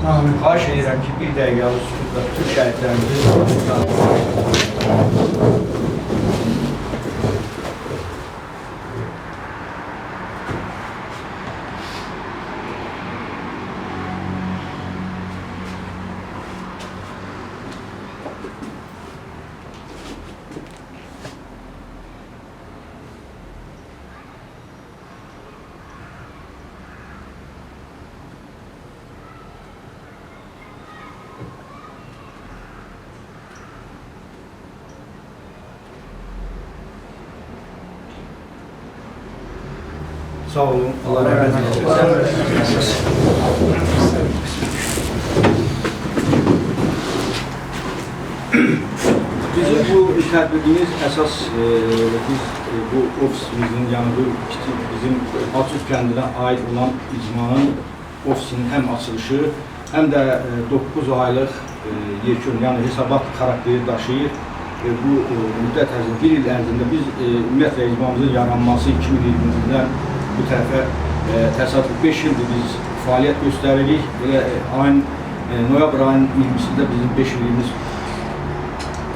Xahiş edirəm ki, bir dəqiqəli sükutla Türk şəhidlərimizi sağ olun. Allah rəhmət eylesin. Bizim bu tədbirimiz əsas biz bu ofisimizin yanında bizim Açıq kəndinə aid olan icmanın ofisinin həm açılışı, həm də 9 aylıq yekun, yəni hesabat xarakteri daşıyır. Bu müddət ərzində, bir il ərzində biz ümumiyyətlə icmamızın yaranması 2020-dən bu tərəfə təsadüf 5 ildir biz fəaliyyət göstəririk. Ayın noyabr ayının 20-sində bizim 5 ilimiz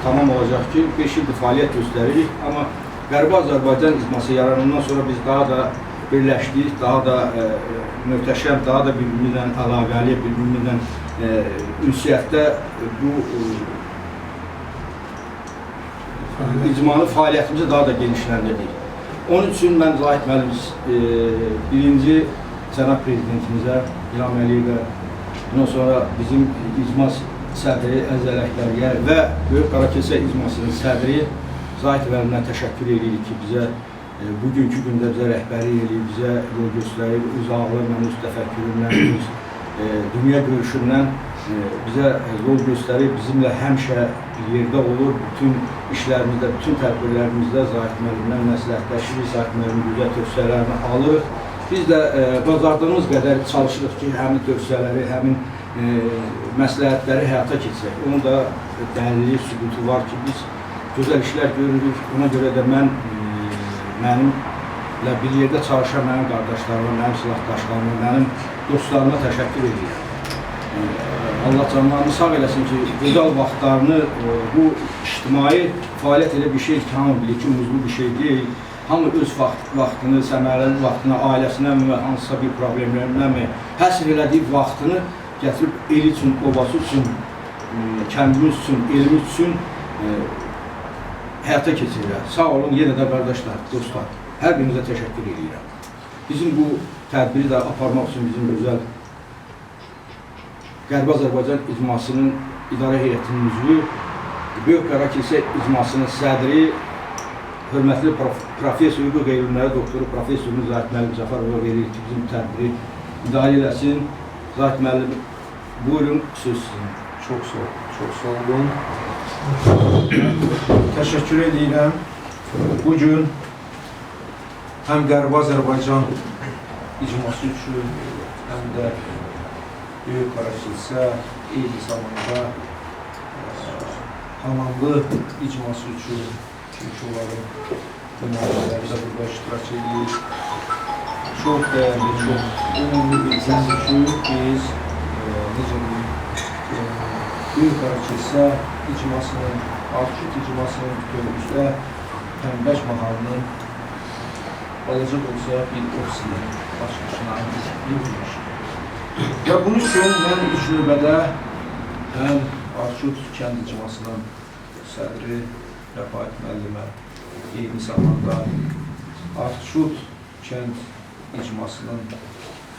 tamam olacaq ki, 5 ildir fəaliyyət göstəririk. Amma Qərbi Azərbaycan icması yaranandan sonra biz daha da birləşdik, daha da möhtəşəm, daha da bir-birimizlə əlaqəli, bir-birimizlə ünsiyyətdə bu icmanı fəaliyyətimizi daha da genişləndirdik. Onun üçün mən Zahid müəllim birinci cənab prezidentimizə, İlham Əliyevə, ondan sonra bizim icma sədri Əziz Ələkbəriyə və Böyük Qarakilsə icmasının sədri Zahid müəllimə təşəkkür edirik ki, bizə bugünkü gündə bizə rəhbərlik edib, bizə yol göstərib, öz ağlıyla, öz təfəkküründən, öz dünya görüşündən bizə yol göstərib, bizimlə həmişə yerdə olur, bütün işlərimizdə, bütün tədbirlərimizdə Zahid müəllimlə məsləhətləşirik, Zahid müəllimin güzel tövsiyələrini alırıq. Biz də bacardığımız qədər çalışırıq ki, həmin tövsiyələri, həmin məsləhətləri həyata keçirək. Onun da dəlili, sübutu var ki, biz gözəl işlər görürük. Ona görə də mənimlə bir yerdə çalışan mənim qardaşlarıma, mənim silahdaşlarıma, mənim dostlarıma təşəkkür edirəm. Allah canlarını sağ eləsin ki, gözəl vaxtlarını bu ictimai fəaliyyət elə bir şey ki, hamı bilir ki, muzlu bir şey deyil. Hamı öz vaxtını, səmərəli vaxtını, ailəsinə və hansısa bir problemlərinə həsr elədiyi vaxtını gətirib el üçün, obası üçün, kəndimiz üçün, elimiz üçün həyata keçirirlər. Sağ olun, yenə də qardaşlar, dostlar, hər birinizə təşəkkür edirəm. Bizim bu tədbiri də aparmaq üçün bizim gözəl Qərbi Azərbaycan icmasının idarə heyətinin üzvü, Böyük Qarakilsə icmasının sədri, hörmətli profesör, hüquq elmləri doktoru, profesorumuz Zahid müəllim Cəfərova verir ki, bizim tədbiri idarə eləsin. Zahid müəllim, buyurun, söz sizin. Çox sağ olun. Təşəkkür edirəm. Bugün həm Qərbi Azərbaycan icması üçün, həm də Böyük Qarakilsə eyni zamanda hamamlı icması üçün, çünki onların nümayəndələri də burada iştirak edir. Çox dəyərli, çox önemli bir səs üçün biz necə Böyük Qarakilsə icmasının, Arşud icmasının bütünümüzdə Təmbək mahalının balaca da olsa bir ofisinin başqasına bilmiş. Və bunun üçün mən ilk növbədə həm Arşud kənd icmasının sədri Rəfayət müəllimə, eyni zamanda Arşud kənd icmasının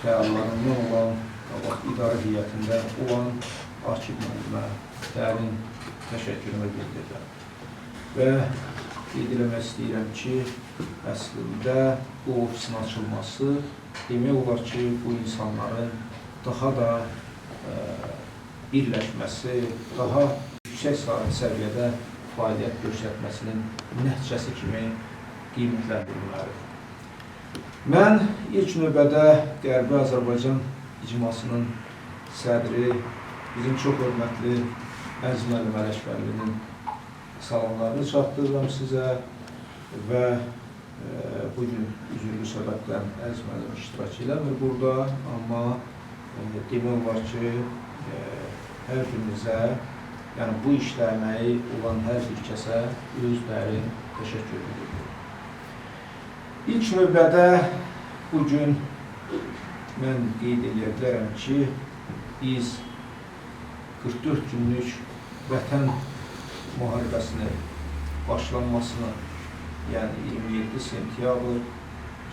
fəallarından olan, idarə heyətində olan Akif müəllimə dərin təşəkkürümü bildirirəm. Və qeyd eləmək istəyirəm ki, əslində bu ofisin açılması demək olar ki, bu insanların daha da birləşməsi, daha yüksək səviyyədə fəaliyyət göstərməsinin nəticəsi kimi qiymətləndirilməlidir. Mən ilk növbədə Qərbi Azərbaycan icmasının sədri, bizim çox hörmətli Əziz müəllim Ələkbərlinin salamlarını çatdırıram sizə və bugün üzürlü səbəbdən Əziz müəllim iştirak eləmir burada, amma demək olar ki, hər birinizə, yəni bu işdə əməyi olan hər bir kəsə öz dərin təşəkkür edirəm. İlk növbədə bugün mən qeyd edə bilərəm ki, biz 44 günlük vətən müharibəsinin başlanmasını, yəni 27 sentyabr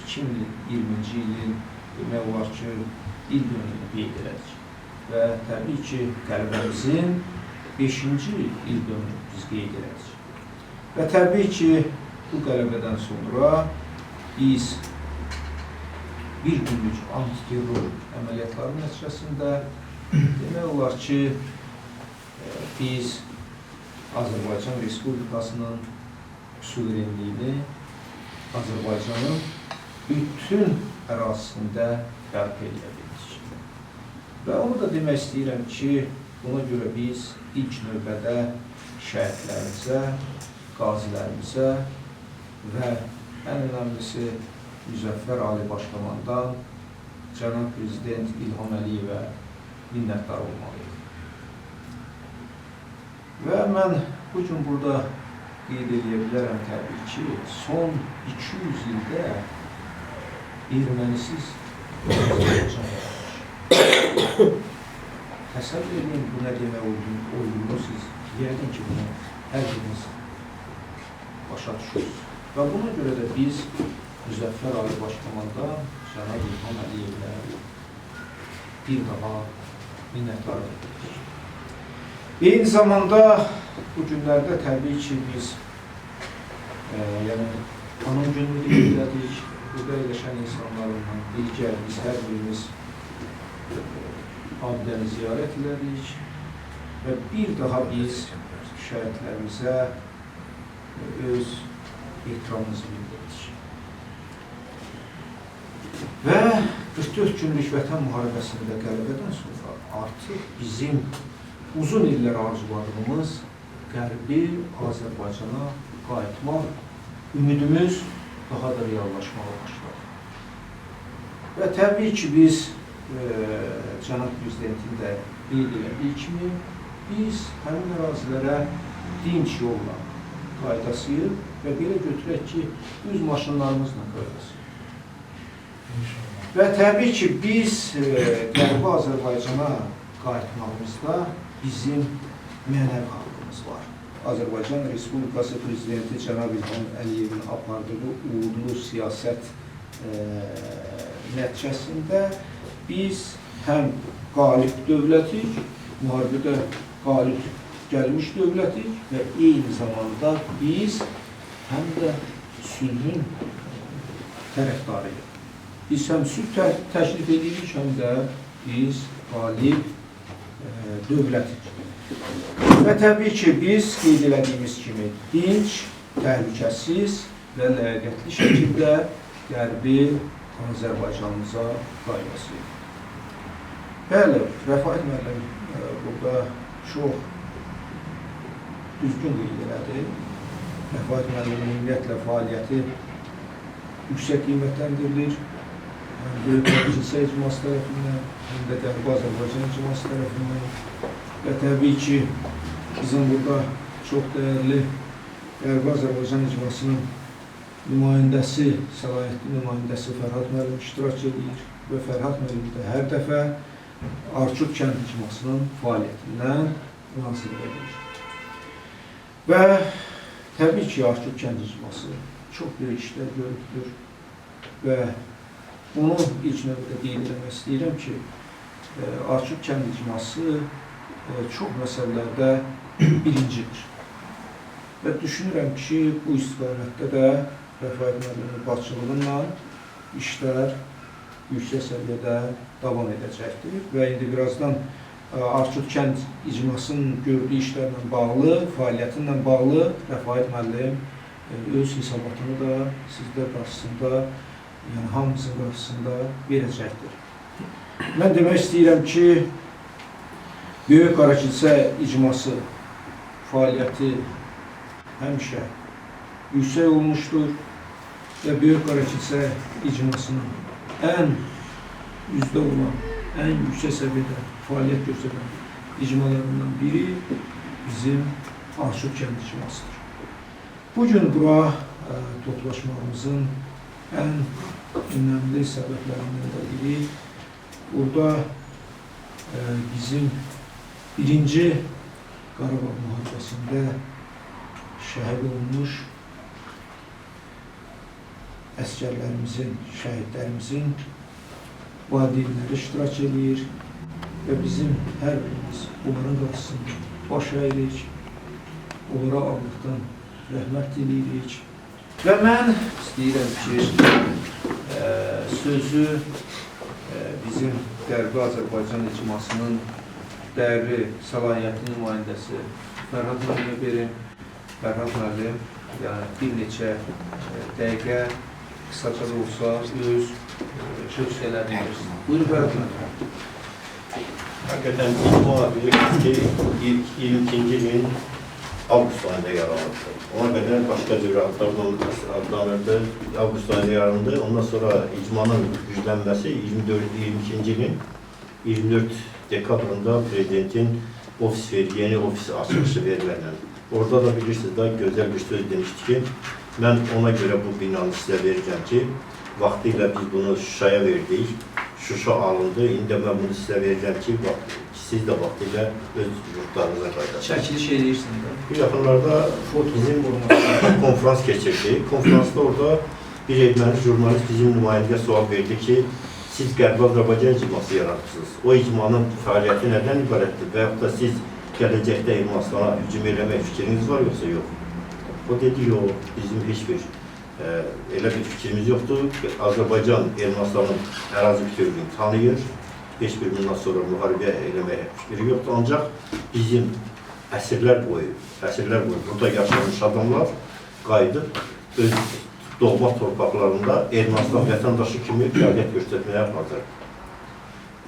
2020-ci ilin demək olar ki, il dönümünü qeyd edirik. Və təbii ki, qələbəmizin 5-ci il dönümünü biz qeyd edirik. Və təbii ki, bu qələbədən sonra biz bir günlük antiterror əməliyyatları nəticəsində demək olar ki, biz Azərbaycan Respublikasının suverenliyini Azərbaycanın bütün ərazisində bərpa edə bildik. Və onu da demək istəyirəm ki, buna görə biz ilk növbədə şəhidlərimizə, qazilərimizə və ən önəmlisi Müzəffər Ali Baş Komandan Cənab Prezident İlham Əliyevə minnətdar olmalıyıq. Və mən bugün burada qeyd edə bilərəm təbii ki, son 200 ildə ermənisiz Azərbaycan yaratmış. Təsəvvür edin, bu nə demək olduğunu siz yəqin ki, bunu hər biriniz başa düşürsünüz. Və buna görə də biz Müzəffər Ali Baş Komandan Cənab İlham Əliyevlə bir daha minnətdar edirik. Eyni zamanda bu günlərdə təbii ki, biz Anam gününü qeyd edirik, burada yerləşən insanlarla birgə biz hər birimiz abidəni ziyarət edirik və bir daha biz şəhidlərimizə öz ehtiramımızı bildiririk. Və 44 günlük vətən müharibəsində qələbədən sonra artıq bizim uzun illər arzuladığımız Qərbi Azərbaycana qayıtmaq ümidimiz daha da reallaşmağa başladı. Və təbii ki, biz Cənab Prezidentin də qeyd elədiyi kimi, biz həmin ərazilərə dinç yolla qaydasıyıq və belə götürək ki, öz maşınlarımızla qaydasıyıq. Və təbii ki, biz Qərbi Azərbaycana qayıtmağımızda bizim mənəvi haqqımız var. Azərbaycan Respublikası Prezidenti Cənab İlham Əliyevin apardığı uğurlu siyasət nəticəsində biz həm qalib dövlətik, müharibədə qalib gəlmiş dövlətik və eyni zamanda biz həm də sülhün tərəfdarıyıq. Biz həm sülh təklif edirik, həm də biz qalib dövlətik. Və təbii ki, biz qeyd elədiyimiz kimi dinç, təhlükəsiz və ləyaqətli şəkildə Qərbi Azərbaycanımıza qaydasıyıq. Bəli, Rəfait müəllim burada çox düzgün qeyd elədi. Rəfait müəllimin ümumiyyətlə fəaliyyəti yüksək qiymətləndirilir. Həm Böyük Məclisə icması tərəfindən, həm də Qərbi Azərbaycan icması tərəfindən. Və təbii ki, bizim burada çox dəyərli Qərbi Azərbaycan icmasının nümayəndəsi, səlahiyyətli nümayəndəsi Fərhad müəllim iştirak edir və Fərhad müəllim də hər dəfə Arçuk kənd icmasının fəaliyyətindən nazirlik edir. Və təbii ki, Arçuk kənd icması çox böyük işlər görübdür və onu ilk növbədə qeyd etmək istəyirəm ki, Arçuk kənd icması çox məsələlərdə birincidir. Və düşünürəm ki, bu istiqamətdə də Rəfait müəllimin başçılığıyla işlər yüksək səviyyədə davam edəcəkdir. Və indi birazdan Arçuk kənd icmasının gördüyü işlərlə bağlı, fəaliyyətinlə bağlı Rəfait müəllim öz hesabatını da sizlər qarşısında, yəni hamımızın qarşısında verəcəkdir. Mən demək istəyirəm ki, Böyük Qarakilsə icması fəaliyyəti həmişə yüksək olmuşdur və Böyük Qarakilsə icmasının ən yüzdə olan, ən yüksək səviyyədə fəaliyyət göstərən icmalarından biri bizim Arçuk kənd icmasıdır. Bugün bura toplaşmamızın ən önəmli səbəblərindən də biri burada bizim 1-ci Qarabağ müharibəsində şəhid olmuş əsgərlərimizin, şəhidlərimizin valideynləri iştirak edir və bizim hər birimiz onların qarşısında baş əyirik, onlara Allahdan rəhmət diləyirik. Və mən istəyirəm ki, sözü bizim Qərbi Azərbaycan icmasının dəyərli səlahiyyətli nümayəndəsi Fərhad müəllimə verim. Fərhad müəllim, yəni bir neçə dəqiqə qısaca da olsa öz sözlərini versin. Buyurun Fərhad müəllim. Hakikaten icma bilirsiniz ki ilk 22. gün Avgust ayında yaranmıştı. Ona kadar başka bir adlanırdı. Avgust ayında yarandı. Ondan sonra icmanın güçlenmesi 22. gün 24 dekabrında prezidentin yeni ofis açılışı verilen. Orada da bilirsiniz daha güzel bir söz demişti ki ben ona göre bu binanı size vereceğim ki vaktiyle biz bunu Şuşa'ya verdik. Şuşa alındı. İndi ben bunu size vereceğim ki bak, siz de vaktiyle öz yurtlarınıza qayıdasınız. Çəkiliş edirsiniz də. Bu yaxınlarda bizim konferans geçirdi. Konferansda orada bir erməni jurnalist bizim nümayəndə sual verdi ki siz Qərbi Azərbaycan icması yaratırsınız. O icmanın fəaliyyəti nədən ibarətdir və yaxud da siz gələcəkdə Ermənistana hücum eləmək fikriniz var yoxsa yox? O dedi yox, bizim heç bir elə bir fikrimiz yoxdur. Azərbaycan Ermənistanın ərazi bütövlüyünü tanıyır. Heç bir bundan sonra müharibə eləməyə fikri yoxdur. Ancaq bizim əsrlər boyu burada yaşamış adamlar qayıdıb öz doğma torpaqlarında Ermənistan vətəndaşı kimi fəaliyyət göstərməyə hazır.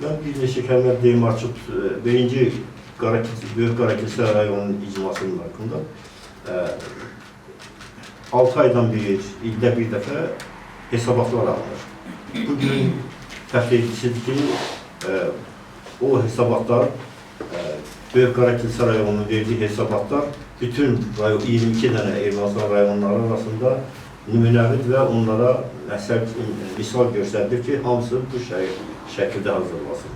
Mən bir neçə kəlmə deyim açıb, birinci Böyük Qarakilsə rayonunun icmasının haqqında 6 aydan bir, ildə bir dəfə hesabatlar alınır. Bugün təxir edilsidir ki, o hesabatlar, Böyük Qarakilsə rayonunun verdiği hesabatlar bütün 22 dənə Ermənistan rayonları arasında nümunəvidir və onlara misal göstərir ki, hamısı bu şəkildə hazırlasın.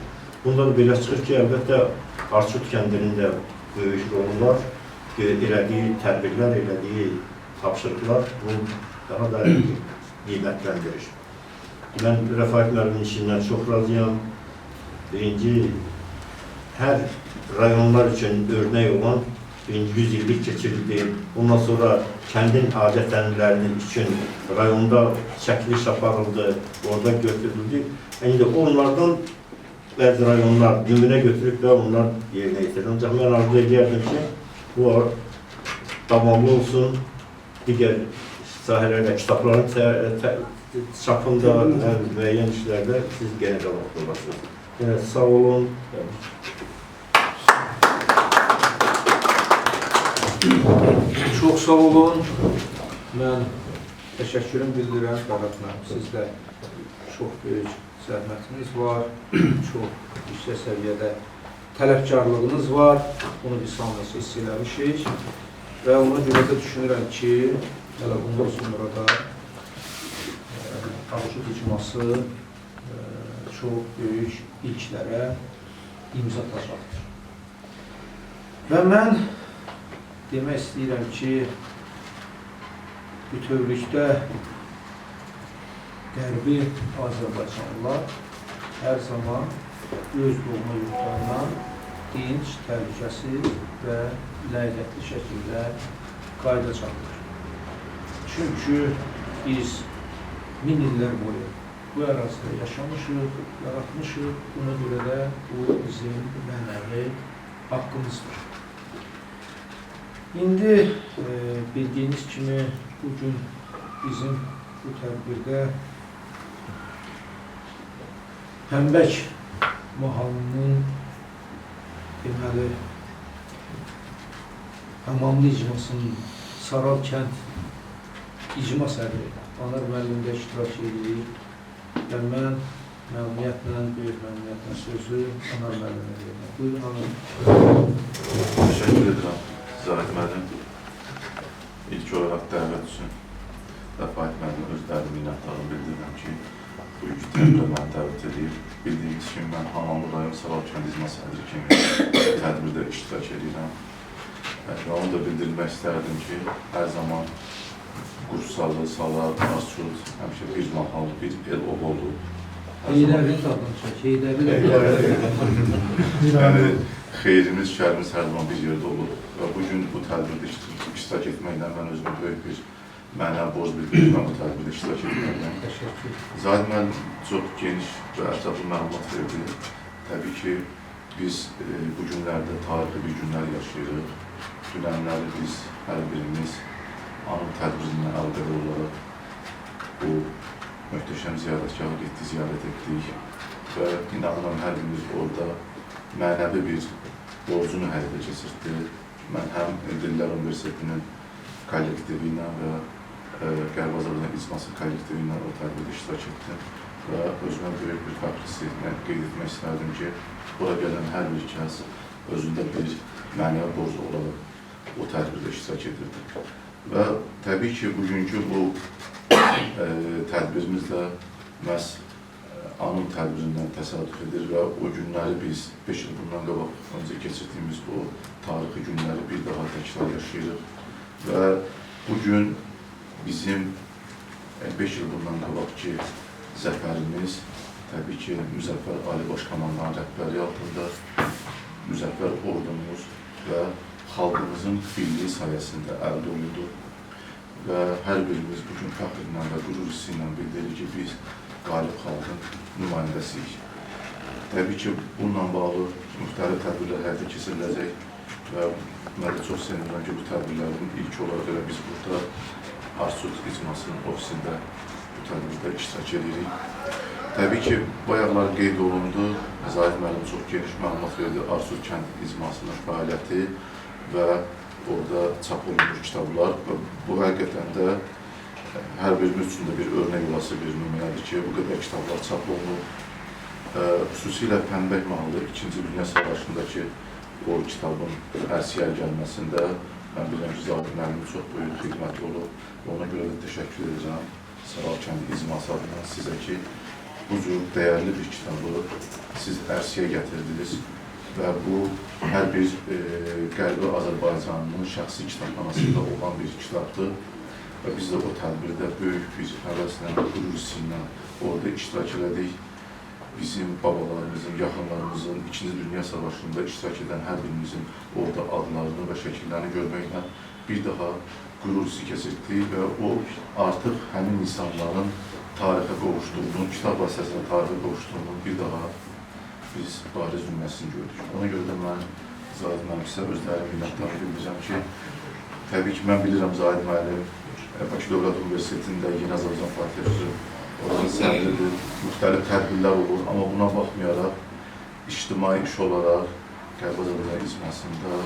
Bunda da belə çıxır ki, əlbəttə Arçuk kəndinin də böyük rolu var. Elədiyi tədbirlər, elədiyi tapşırıqlar bunu daha da qiymətləndirir. Mən Rəfayət müəllimin işindən çox razıyam. Birinci, hər rayonlar üçün örnək olan 100 illik keçirildi. Ondan sonra kəndin adət-ənənələrinin üçün rayonda çəkiliş aparıldı, orada götürüldü. İndi onlardan bəzi rayonlar nümunə götürüb və onlar yerinə yetirir. Ancaq mən arzu edərdim ki, bu davamlı olsun, digər sahələrdə, kitabların çapında, müəyyən işlərdə siz genə qabaqda olasınız. Sağ olun. Çox sağ olun. Mən təşəkkürüm bildirirəm Fərhad müəllim. Sizdə çox böyük zəhmətiniz var, çox yüksək səviyyədə tələbkarlığınız var. Bunu biz hamımız hiss eləmişik və ona görə də düşünürəm ki, hələ bundan sonra da Arçuk icması çox böyük ilklərə imza atacaqdır. Və mən demək istəyirəm ki, bütövlükdə Qərbi Azərbaycanlılar hər zaman öz doğma yurtlarına dinc, təhlükəsiz və ləyaqətli şəkildə qayıdacaqdır. Çünki biz 1000 illər boyu bu ərazidə yaşamışıq, yaratmışıq. Buna görə də bu bizim mənəvi haqqımızdır. İndi bildiyiniz kimi bugün bizim bu tədbirdə Pəmbək mahalının deməli tamamlı icmasının Saral kənd icma sədri Anar müəllim də iştirak edir və mən məmnuniyyətlə, böyük məmnuniyyətlə sözü Anar müəllimə verirəm. Buyurun, Anar. Teşekkür ederim Zahid müəllim. İlk olarak dəvət üçün Rəfayət müəllim özlərini minnətdarlığını bildirirəm ki, bu ilk tədbirə məni dəvət edib. Bildiyiniz kimi, mən Hamanlı rayon Salal kənd icma sədri kimi tədbirdə iştirak edirəm. Və onu da bildirmək istərdim ki, hər zaman Qursalı, Salar, Arsud, həmişə bir mahalı, bir el olub. Heydərin tadını çək, Heydərin. Yəni, xeyrimiz, şərimiz hər zaman bir yerdə olur. Və bugün bu tədbirdə iştirak etməklə mən özümü böyük bir mənəvi borc bildirirəm bu tədbirdə iştirak etməklə. Təşəkkür. Zahid müəllim çox geniş və ətraflı məlumat verdi. Təbii ki, biz bu günlərdə tarixi bir günlər yaşayırıq. Dünənləri biz hər birimiz anım tədbirindən əlaqədar olaraq bu möhtəşəm ziyarətgaha getdik, ziyarət etdik və inanıram hər birimiz orada mənəvi bir borcunu həyata keçirdi. Mən həm Dillər Universitetinin kollektivi ilə və Qərb Azərbaycan İcması kollektivi ilə o tədbirdə iştirak etdim və özümə böyük bir fəxr hissi qeyd etmək istərdim ki, bura gələn hər bir kəs özündə bir mənəvi borc olaraq o tədbirdə iştirak edirdi. Və təbii ki, bugünkü bu tədbirimizlə məhz anım tədbirindən təsadüf edir və o günləri biz 5 il bundan qabaq öncə keçirdiyimiz o tarixi günləri bir daha təkrar yaşayırıq və bugün bizim 5 il bundan qabaqki zəfərimiz təbii ki, Müzəffər Ali Baş Komandanın rəhbəri altında Müzəffər ordumuz və xalqımızın birliyi sayəsində əldə olundu və hər birimiz bugün fəxrlə və qürur hissi ilə bildirir ki, biz qalib xalqın nümayəndəsiyik. Təbii ki, bununla bağlı müxtəlif tədbirlər həyata keçiriləcək və mən də çox sevinirəm ki, bu tədbirlərin ilk olaraq elə biz burada Arsud İcmasının ofisində bu tədbirdə iştirak edirik. Təbii ki, bayaqlar qeyd olundu, Zahid müəllim çox geniş məlumat verdi Arsud kənd icmasının fəaliyyəti və orada çap olunmuş kitablar və bu həqiqətən də hər birimiz üçün də bir örnək olası bir nümunədir ki, bu qədər kitablar çap olunub. Xüsusilə Pənbək mahalı 2-ci Dünya Savaşındakı o kitabın ərsiyə gəlməsində mən bilirəm ki, Zahid müəllimin çox böyük xidməti olub. Ona görə də təşəkkür edirəm Salal kəndi icması adına sizə ki, bu cür dəyərli bir kitabı siz ərsiyə gətirdiniz və bu hər bir Qərbi Azərbaycanının şəxsi kitabxanasında olan bir kitabdır və biz də o tədbirdə böyük bir həvəslə, qürur hissi ilə orada iştirak elədik. Bizim babalarımızın, yaxınlarımızın 2-ci Dünya Savaşında iştirak edən hər birimizin orada adlarını və şəkillərini görməklə bir daha qürur hissi keçirdik və o artıq həmin insanların tarixə qovuşduğunun, kitab vasitəsilə tarixə qovuşduğunun bir daha biz bariz nümunəsini gördük. Ona görə də mən Zahid müəllim sizə özləri minnətdarlıq bildirəcəm ki, təbii ki, mən bilirəm Zahid müəllim Bakı Dövlət Universitetində Yeni Azərbaycan Fakültəsi oranın sədridir, müxtəlif tədbirlər olur, amma buna baxmayaraq ictimai iş olaraq Qərb Azərbaycan icmasında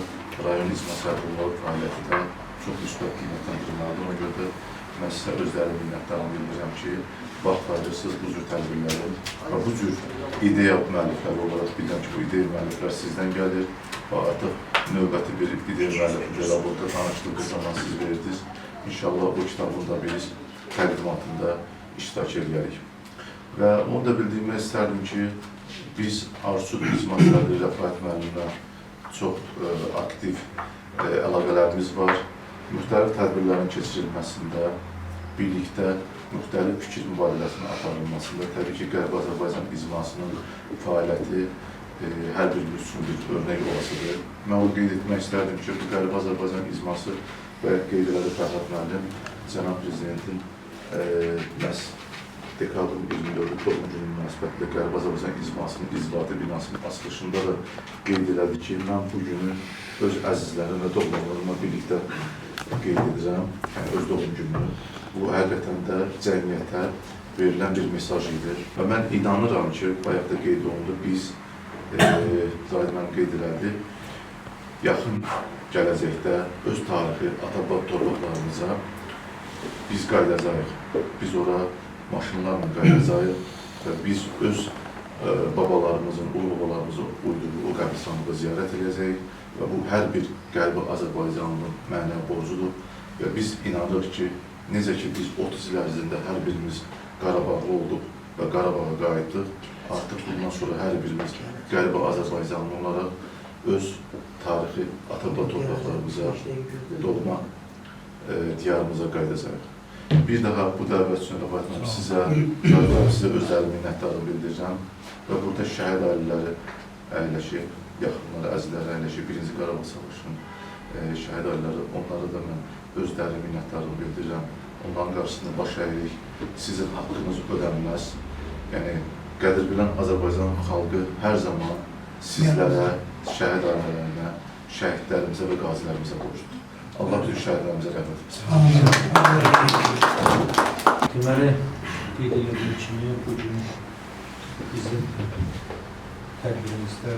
rayon icma sədri olaraq fəaliyyəti də çox müsbət qiymətləndirilməlidir. Ona görə də mən sizə özləri minnətdarlıq bildirirəm ki, vaxt ayırırsınız bu cür tədbirlərin və bu cür ideya müəllifləri olaraq bilirəm ki, bu ideya müəlliflər sizdən gəlir və artıq növbəti bir ideya müəllifləri burada tanışdığınız zaman siz verdiniz. İnşallah o kitabın da biz təqdimatında iştirak edərik. Və onu da bildirmək istərdim ki, biz Arsud İcma sədri Rəfayət müəllimlə çox aktiv əlaqələrimiz var. Müxtəlif tədbirlərin keçirilməsində, birlikdə müxtəlif fikir mübadiləsinin aparılmasında, təbii ki, Qərbi Azərbaycan icmasının fəaliyyəti hər birimiz üçün bir örnək olasıdır. Mən onu qeyd etmək istərdim ki, bu Qərbi Azərbaycan icması və qeyd elədi Fərhad müəllim, Cənab Prezidentin məhz dekabrın 24-cü günün münasibətilə Qərbi Azərbaycan icmasının icraatı binasının açılışında da qeyd elədi ki, mən bu günü öz əzizlərim və doğmalarımla birlikdə qeyd edirəm, yəni öz doğum gününü. Bu həqiqətən də cəmiyyətə verilən bir mesaj idi və mən inanıram ki, bayaq da qeyd olundu, biz Zahid müəllim qeyd elədi, yaxın gələcəkdə öz tarixi, ata-bab torpaqlarımıza biz qayıdacağıq. Biz ora maşınlarla qayıdacağıq və biz öz babalarımızın, ulu babalarımızın uyduğu o qəbristanlığı ziyarət edəcəyik və bu hər bir qəlbi Azərbaycanlının mənəvi borcudur və biz inanırıq ki, necə ki biz 30 il ərzində hər birimiz Qarabağlı olduq və Qarabağa qayıtdıq, artıq bundan sonra hər birimiz qəlbi Azərbaycanlı olaraq öz tarixi ata-baba torpaqlarımıza, doğma diyarımıza qayıdacaq. Bir daha bu dəvət üçün Rəfət müəllim sizə özlərim minnətdarlıq bildirirəm və burada şəhid ailələri əyləşib, yaxınları, əzizləri əyləşib, 1-ci Qarabağ Savaşının şəhid ailələri, onlara da mən özlərim minnətdarlıq bildirirəm. Onların qarşısında baş əyirik, sizin haqqınız ödənməz. Yəni, qədir bilən Azərbaycan xalqı hər zaman sizlərə, şəhid ailələrinə, şəhidlərimizə və qazilərimizə borcludur. Allah bütün şəhidlərimizə rəhmət etsin. Deməli, qeyd edildiyi kimi bugün bizim tədbirimizdə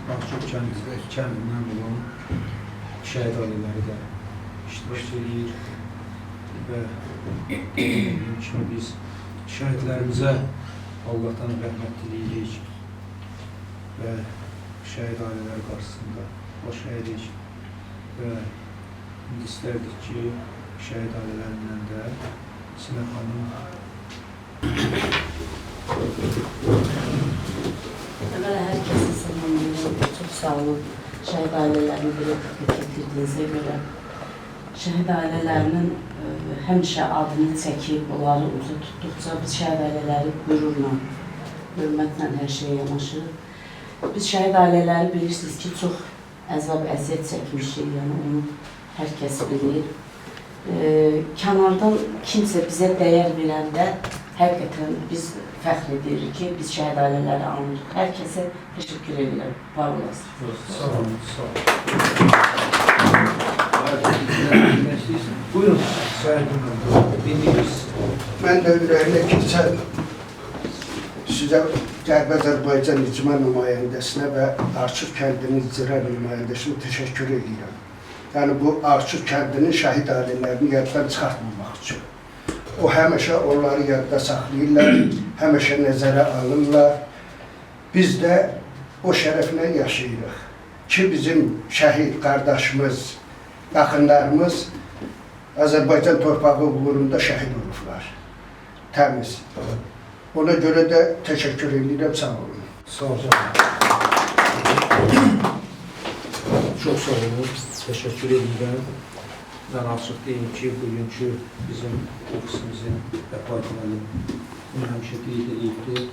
Ağçok kəndindən olan şəhid ailələri də iştirak edir və dediyim kimi biz şəhidlərimizə Allahdan rəhmət diləyirik və şəhid ailələri qarşısında baş əyirik və indi istərdik ki, şəhid ailələrindən də Sinə xanım Əvvəla hər kəsi salamlayıram. Çox sağ olun. Şəhid ailələrini belə gətirdiyinizə görə. Şəhid ailələrinin həmişə adını çəkib, onları uza tutduqca biz şəhid ailələri qürurla, hörmətlə hər şeyə yanaşırıq. Biz şəhid ailələri bilirsiniz ki, çox əzab, əziyyət çəkmişik, yəni onu hər kəs bilir. Kənardan kimsə bizə dəyər verəndə həqiqətən biz fəxr edirik ki, biz şəhid ailələri anırıq. Hər kəsə təşəkkür edirəm. Var olasınız. sağ olun, sağ olun. Buyurun, Sayın dinleyiz. Mən də ürəyimdə keçən sizə Qərbi Azərbaycan icma nümayəndəsinə və Arçıq kəndinin icra nümayəndəsinə təşəkkür edirəm. Yəni bu Arçıq kəndinin şəhid ailələrini yaddan çıxartmamaq üçün. O həmişə onları yadda saxlayırlar, həmişə nəzərə alırlar. Biz də o şərəflə yaşayırıq ki, bizim şəhid qardaşımız, yaxınlarımız Azərbaycan torpağı uğrunda şəhid olublar. Təmiz. Ona görə də təşəkkür edirəm, sağ olun. Sağ olun. Çox sağ olun, təşəkkür edirəm. Mən açıq deyim ki, bugünkü bizim ofisimizin Rəfət müəllim bunu həmişə qeyd edibdir.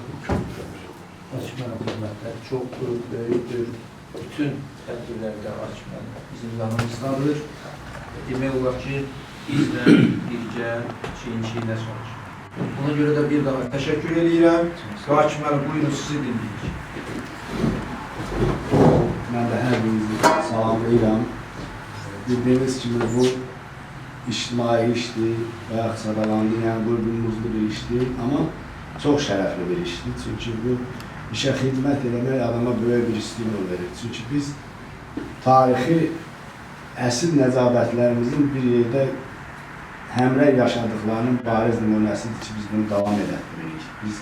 Açıq mənim xidmətlər çox böyükdür. Bütün tədbirlərdə açıq mənim bizim yanımızdadır. Demək olar ki, bizlə birgə şeyinə çalışır. Buna görə də bir daha təşəkkür edirəm. Açıq mənim, buyurun sizi dinləyik. Mən də hər birinizi salamlayıram. Bildiyiniz kimi bu ictimai işdir və yaxud sadalandı, yəni buyurduğumuzlu bir işdir, amma çox şərəfli bir işdir. Çünki bu işə xidmət eləmək adama böyük bir stimul verir. Çünki biz tarixi əsl nəcabətlərimizin bir yerdə həmrəy yaşadıqlarının bariz nümunəsidir ki, biz bunu davam edətdiririk. Biz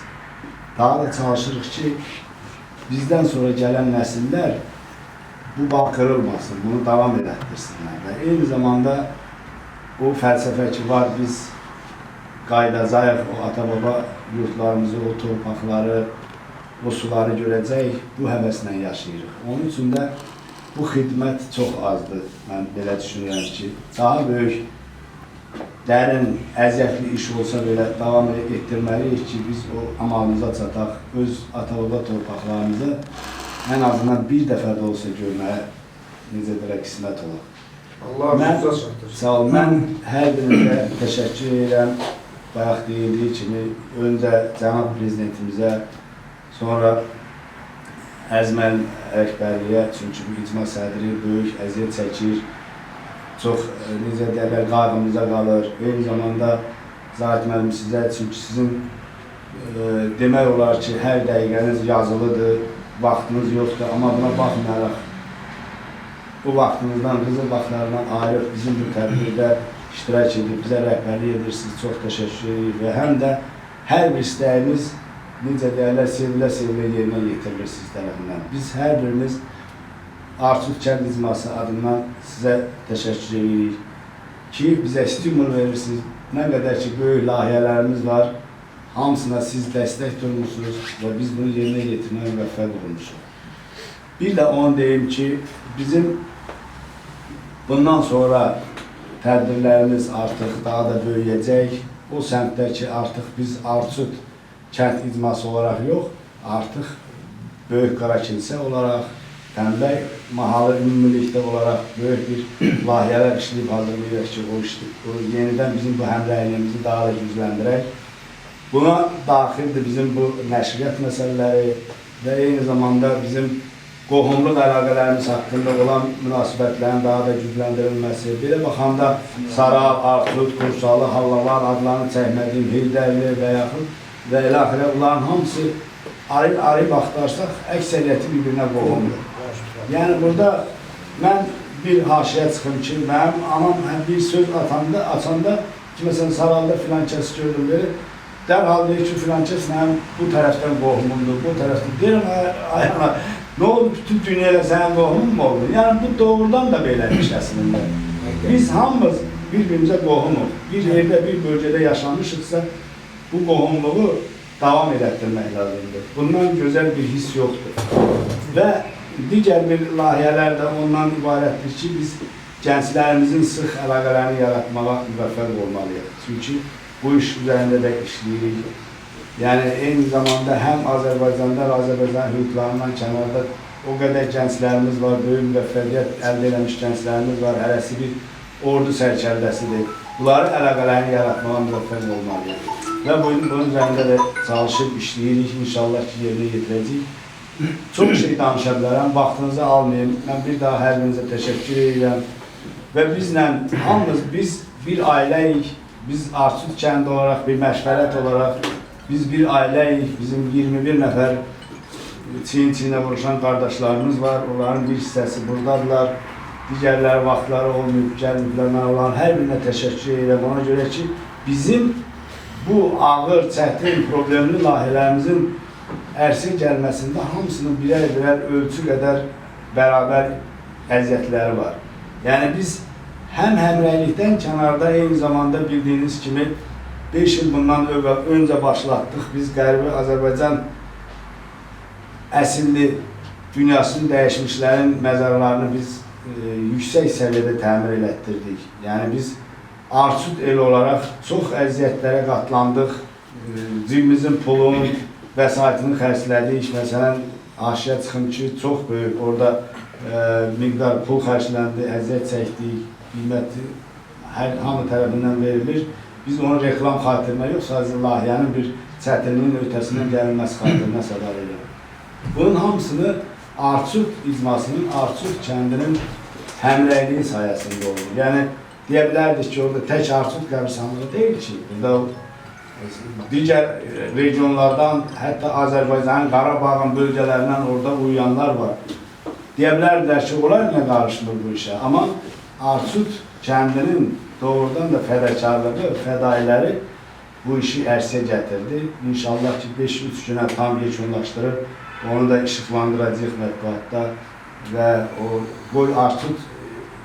daha da çalışırıq ki, bizdən sonra gələn nəsillər bu bağ qırılmasın, bunu davam edətdirsinlər və eyni zamanda o fəlsəfə ki var, biz qayıdacaq, o ata-baba yurtlarımızı, o torpaqları, o suları görəcəyik, bu həvəslə yaşayırıq. Onun üçün də bu xidmət çox azdır. Mən belə düşünürəm ki, daha böyük, dərin, əziyyətli iş olsa belə davam etdirməliyik ki, biz o amalımıza çataq, öz ata-baba torpaqlarımızı ən azından bir dəfə də olsa görməyə necə belə qismət olaq. Allah razı olsun. Sağ ol, mən hər birinizə təşəkkür edirəm. Bayaq deyildiyi kimi, öncə cənab prezidentimizə, sonra Əzməl rəhbərliyə, çünki bu icma sədri böyük əziyyət çəkir, çox, necə deyərlər, qayğımıza qalır. Eyni zamanda Zahid müəllim sizə, çünki sizin demək olar ki, hər dəqiqəniz yazılıdır, vaxtınız yoxdur, amma buna baxmayaraq, bu vaxtınızdan, qızıl vaxtlarından ayrıq bizim bu tədbirdə iştirak edib, bizə rəhbərlik edirsiniz, çox təşəkkür edirik və həm də hər bir istəyimiz necə deyərlər, sevilə-sevilə yerinə yetirilir siz tərəfindən. Biz hər birimiz Arçut kənd icması adından sizə təşəkkür edirik ki, bizə stimul verirsiniz. Nə qədər ki, böyük layihələrimiz var, hamısına siz dəstək durmuşsunuz və biz bunu yerinə yetirməyə müvəffəq olmuşuq. Bir də onu deyim ki, bizim bundan sonra tədbirlərimiz artıq daha da böyüyəcək. O səmtdə ki, artıq biz Arçut kənd icması olaraq yox, artıq Böyük Qarakilsə olaraq, Tənbəy mahalı ümumilikdə olaraq böyük bir layihələr işləyib hazırlayırıq ki, o yenidən bizim bu həmrəyliyimizi daha da gücləndirək. Buna daxildir bizim bu nəşriyyat məsələləri və eyni zamanda bizim qohumluq əlaqələrimiz haqqında olan münasibətlərin daha da gücləndirilməsi. Belə baxanda Sarab, Arçut, Qursalı, Hallalar adlarını çəkmədiyim Heydərli və yaxud və elə axirə bunların hamısı ayrı baxdarsaq əksəriyyəti bir-birinə qohumdur. Yəni burada mən bir haşiyə çıxım ki, mənim anam bir söz açanda ki, məsələn, Saralda filan kəs gördüm belə, dərhal deyir ki, filan kəs mənim bu tərəfdən qohumumdur, bu tərəfdən. Deyirəm, ayağına, nə oldu, bütün dünyayla sənin qohumun mu oldu? Yəni bu doğrudan da belə iş əslində. Biz hamımız bir-birimizə qohumuq. Bir yerdə, bir bölgədə yaşamışıqsa, bu qohumluğu davam edətdirmək lazımdır. Bundan gözəl bir his yoxdur. Və digər bir layihələr də ondan ibarətdir ki, biz gənclərimizin sıx əlaqələrini yaratmağa müvəffəq olmalıyıq. Çünki bu iş üzərində də işləyirik. Yəni, eyni zamanda həm Azərbaycanda, Azərbaycan hüquqlarından kənarda o qədər gənclərimiz var, böyük müvəffəqiyyət əldə eləmiş gənclərimiz var, hələsi bir ordu sərkərdəsidir. Bunların əlaqələrini yaratmağa müvəffəq olmalıyıq. Və bunun üzərində də çalışıb işləyirik, inşallah ki, yerinə yetirəcəyik. Çox şey danışa bilərəm, vaxtınızı almayayım. Mən bir daha hər birinizə təşəkkür edirəm. Və bizlə, hamımız biz bir ailəyik, biz Arçut kəndi olaraq, bir məşvərət olaraq, biz bir ailəyik, bizim 21 nəfər çiyin-çiyinə vuruşan qardaşlarımız var, onların bir hissəsi buradadılar, digərləri vaxtları olmayıb, gəlməyiblər, mən onların hər birinə təşəkkür edirəm. Ona görə ki, bizim bu ağır, çətin, problemli layihələrimizin ərsə gəlməsində hamısının birər-birər ölçü qədər bərabər əziyyətləri var. Yəni biz həm həmrəylikdən kənarda eyni zamanda bildiyiniz kimi 5 il bundan öncə başlatdıq. Biz Qərbi Azərbaycan əsilli dünyasını dəyişmişlərin məzarlarını biz yüksək səviyyədə təmir elətdirdik. Yəni biz Arçut el olaraq çox əziyyətlərə qatlandıq. Cibimizin pulun, vəsaitini xərclədik. Məsələn, aşiyə çıxım ki, çox böyük orada miqdar pul xərcləndi, əziyyət çəkdik, qiyməti hamı tərəfindən verilir. Biz onu reklam xatirinə yox, sadəcə layihənin bir çətinliyin ötəsindən gəlməsi xatirinə səbəb edir. Bunun hamısını Arçut icmasının, Arçut kəndinin həmrəyliyi sayəsində olur. Yəni, deyə bilərdik ki, orada tək Arçut qəbristanlığı deyil ki, burada digər regionlardan, hətta Azərbaycanın, Qarabağın bölgələrindən orada uyuyanlar var. Deyə bilərdilər ki, onlar nə qarışmır bu işə. Amma Arçut kəndinin doğrudan da fədakarlığı, fədailəri bu işi ərsiyə gətirdi. İnşallah ki, 5-3 günə tam yekunlaşdırıb, onu da işıqlandıracaq mətbuatda və o qoy Arçut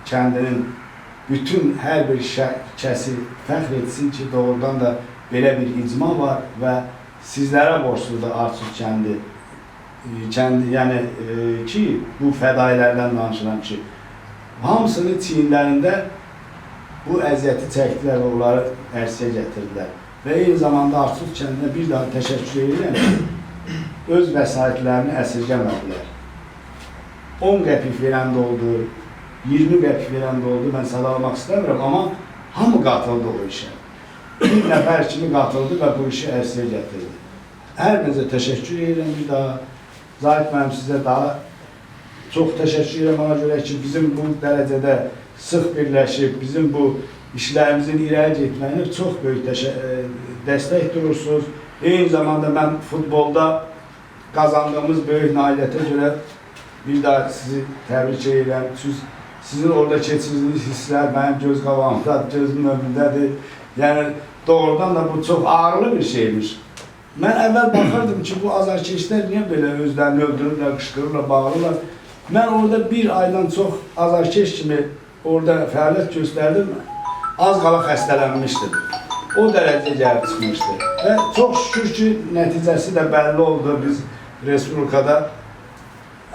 kəndinin bütün hər bir kəsi fəxr etsin ki, doğrudan da belə bir icma var və sizlərə borçludur Arçut kəndi. Yəni ki, bu fədailərdən danışıram ki, hamısını çiyinlərində bu əziyyəti çəkdilər və onları ərsiyə gətirdilər. Və eyni zamanda Arçut kəndinə bir daha təşəkkür edirəm ki, öz vəsaitlərini əsirgəmədilər. 10 qəpik verən də oldu, 20 qəpik verən də oldu, mən sadalamaq istəmirəm, amma hamı qatıldı o işə. Bir nəfər kimi qatıldı və bu işi ərsiyə gətirdi. Hər birinizə təşəkkür edirəm bir daha. Zahid mənim sizə daha çox təşəkkür edirəm ona görə ki, bizim bu dərəcədə sıx birləşib, bizim bu işlərimizin irəli getməyinə çox böyük dəstək durursunuz. Eyni zamanda mən futbolda qazandığımız böyük nailiyyətə görə bir daha sizi təbrik edirəm. Sizin orada keçirdiyiniz hisslər mənim göz qabağımdadır, gözümün önündədir. Yəni doğrudan da bu çox ağırlı bir şeymiş. Mən əvvəl baxırdım ki, bu azarkeşlər niyə belə özlərini öldürürlər, qışqırırlar, bağırırlar. Mən orada bir aydan çox azarkeş kimi orada fəaliyyət göstərdim. Az qala xəstələnmişdim. O dərəcəyə gəlib çıxmışdı. Və çox şükür ki, nəticəsi də bəlli oldu. Biz Respublikada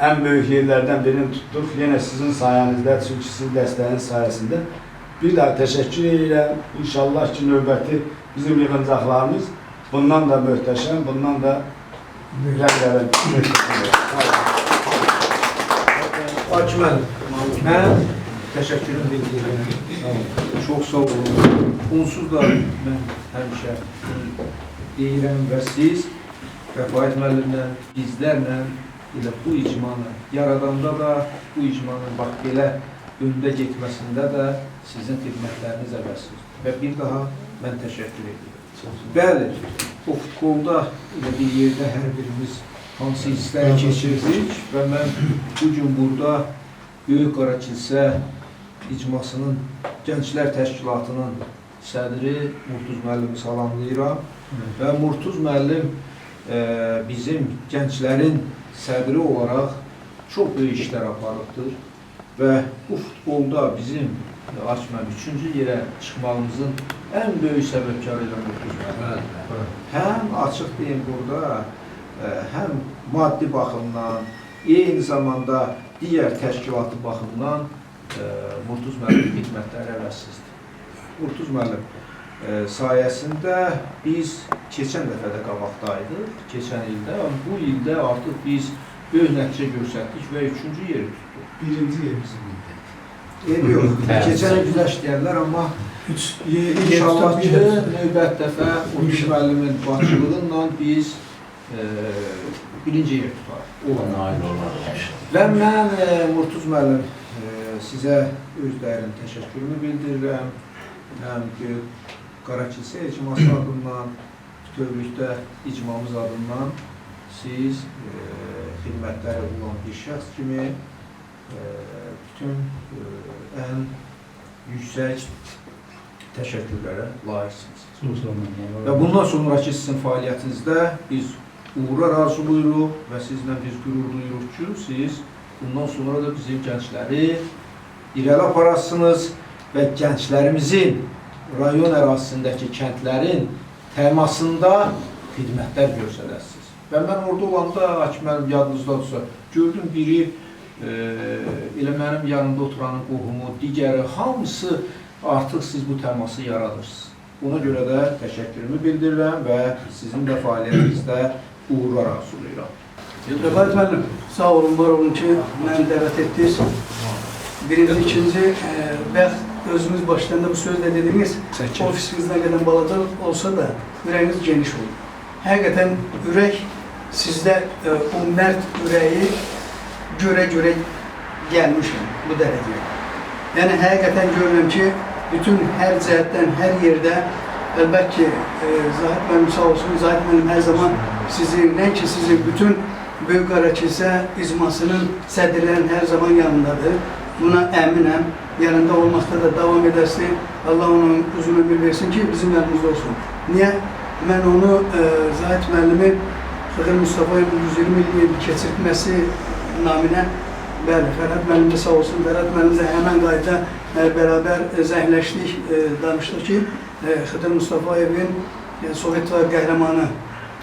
ən böyük yerlərdən birini tutduq. Yenə sizin sayənizdə, çünki sizin dəstəyiniz sayəsində. Bir daha təşəkkür edirəm. İnşallah ki, növbəti bizim yığıncaqlarımız bundan da möhtəşəm, bundan da mühləqlərə Hakim müəllim, mən təşəkkürümü bildirirəm. Çox sağ olun. Onsuz da mən həmişə deyirəm və siz Rəfayət müəllimlə, bizlərlə elə bu icmanı yaradanda da, bu icmanın bax belə öndə getməsində də sizin xidmətləriniz əvəzsiz. Və bir daha mən təşəkkür edirəm. Bəli, o futbolda elə bir yerdə hər birimiz hansı hissləri keçirdik və mən bugün burada Böyük Qarakilsə icmasının Gənclər Təşkilatının sədri Murtuz müəllimi salamlayıram və Murtuz müəllim bizim gənclərin sədri olaraq çox böyük işlər aparıbdır və bu futbolda bizim Hakim 3-cü yerə çıxmağımızın ən böyük səbəbkarı ilə Murtuz müəllim. Həm açıq deyim burada, həm maddi baxımdan, eyni zamanda digər təşkilatı baxımdan Murtuz müəllim xidmətləri əvəzsizdir. Murtuz müəllim sayəsində biz keçən dəfə də qabaqdaydıq, keçən ildə, bu ildə artıq biz böyük nəticə göstərdik və 3-cü yeri tutduq. Birinci yer bizim ildə. Yox, keçən il güləşdiyərlər, amma inşallah ki, növbət dəfə Murtuz müəllimin başçılığı biz birinci yer tutarıq. Və mən Murtuz müəllim sizə öz dərin təşəkkürümü bildirirəm. Həm Böyük Qarakilsə icması adından, bütövlükdə icmamız adından siz xidmətləri olan bir şəxs kimi bütün ən yüksək təşəkkürlərə layiqsiniz. Və bundan sonraki sizin fəaliyyətinizdə biz uğura arzuluyuruq və sizlə biz qürur duyuruq ki, siz bundan sonra da bizim gəncləri irəli aparasınız və gənclərimizin rayon ərazisindəki kəndlərin təmasında xidmətlər göstərəsiniz. Və mən orada olanda, Hakim müəllim yadınızdadırsa, gördüm biri elə mənim yanımda oturanın qohumu, digəri, hamısı artıq siz bu təması yaradırsınız. Buna görə də təşəkkürümü bildirirəm və sizin də fəaliyyətinizdə uğurlar arzulayıram. Rəfayət müəllim, sağ olun, var olun ki, məni dəvət etdiniz. Birinci, ikinci, və özünüz başlarında bu sözlə dediniz, ofisimizdən qədər balaca olsa da ürəyiniz geniş olur. Həqiqətən ürək sizdə o mərd ürəyi görə gəlmişəm bu dərəcəyə. Yəni, həqiqətən görürəm ki, bütün hər cəhətdən, hər yerdə, əlbət ki, Zahid müəllim sağ olsun, Zahid müəllim hər zaman sizi, nəinki sizi, bütün Böyük Qarakilsə icmasının sədrlərinin hər zaman yanındadır. Buna əminəm, yanında olmaqda da davam edəsin. Allah onun uzun ömür versin ki, bizim yanımızda olsun. Niyə? Mən onu, Zahid müəllimi Xıdır Mustafayevin 120 il keçirtməsi naminə, bəli, Fərhad müəllim də sağ olsun, Fərhad müəllim də həmən qayda bərabər zəhləşdik, danışdıq ki, Xıdır Mustafayevin Sovet qəhrəmanı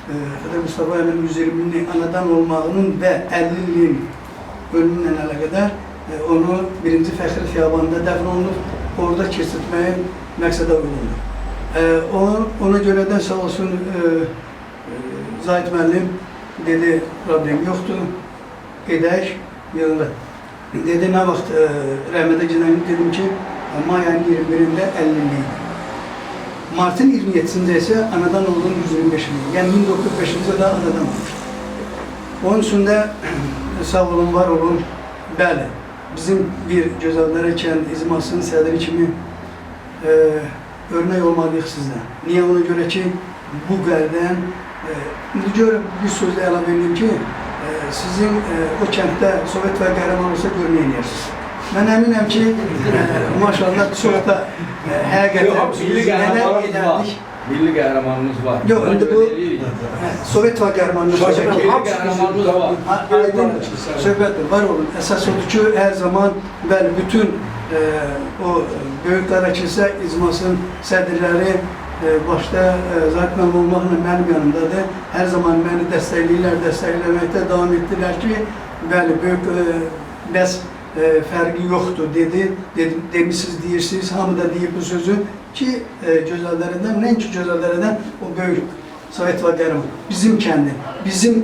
Xıdır Mustafayevin 120 anadan olmağının və 50 ilin ölümünlə əlaqədar onu birinci Fəxri Xiyabanında dəfn olunub, orada keçirtməyin məqsədə uyğundur. Ona görə də sağ olsun Zahid müəllim dedi, problem yoxdur, edək, yığılır. Dedi, nə vaxt rəhmətə gedənim dedim ki, mayın 21-də 50 iliydi. Martın 27-cində isə anadan olduğum 125 il. Yəni 1945-ci də anadan olmuşdu. Onun üçün də sağ olun, var olun, bəli, bizim bir Gözəllərə kənd icmasının sədri kimi örnək olmalıyıq sizdən. Niyə? Ona görə ki, bu qəldən, indi görün, bir sözlə əlavə edeyim ki, sizin o kənddə Sovet və qəhrəman olsa görünə edirsiniz. Mən əminəm ki, maşallah çox da həqiqətən nələr edərdik. milli qəhrəmanımız var. Yox, indi bu Sovet var qəhrəmanlığı. Milli qəhrəmanımız var. Aydın söhbətdir, var olun. Əsas odur ki, hər zaman bəli, bütün o Böyük Qara Kilsə icmasının sədrləri başda Zahid müəllim olmaqla mənim yanımdadır. Hər zaman məni dəstəkləməkdə davam etdilər ki, bəli, böyük bəs fərqi yoxdur dedi. Demişsiniz, deyirsiniz, hamı da deyib bu sözü ki, Gözəllərədən, nəinki Gözəllərədən o böyük Sovet var qəhrəman. Bizim kəndin, bizim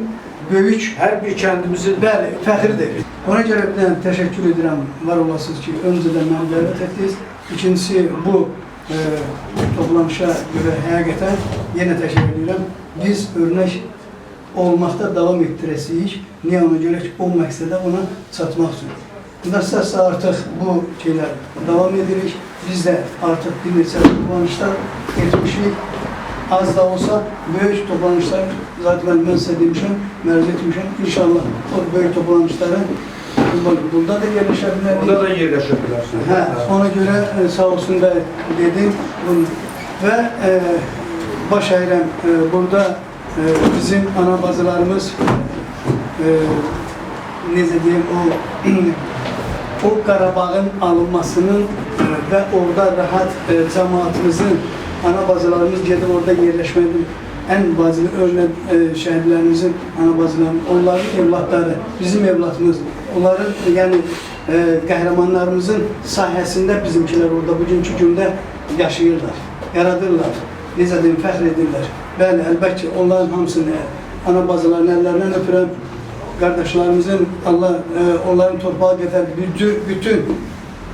böyük Hər bir kəndimizin bəli, fəxridir. Ona görə təşəkkür edirəm, var olasınız ki, öncədən məni dəvət etdiniz. İkincisi, bu toplanışa görə həqiqətən yenə təşəkkür edirəm. Biz örnək olmaqda davam etdirəsiyik. Niyə ona görə ki, o məqsədə ona çatmaq üçün. Nasılsa artıq bu şeylər davam edirik. Biz də artıq bir neçə toplanışlar etmişik. Az da olsa böyük toplanışlar, zaten ben size demişim, məruz etmişim. İnşallah o böyük toplanışları burada da yerləşebilirler. burada da yerləşebilirsiniz. Ona göre sağ olsun da dedim. Ve baş eylem burada bizim ana bazılarımız necə deyim, o Qarabağın alınmasının ve orada rahat cemaatimizin ana bazılarımız gedib orada yerləşmədir. Ən bazı örnək şəhidlərimizin ana bazılarımız, onların evlatları, bizim evlatımız, onların yəni qəhrəmanlarımızın sahəsində bizimkilər orada bugünkü gündə yaşayırlar, yaradırlar, necə deyim, fəxr edirlər. Bəli, əlbəttə onların hamısını, ana bazıların əllərindən öpürəm, qardaşlarımızın, Allah onların torpağı qədər bütün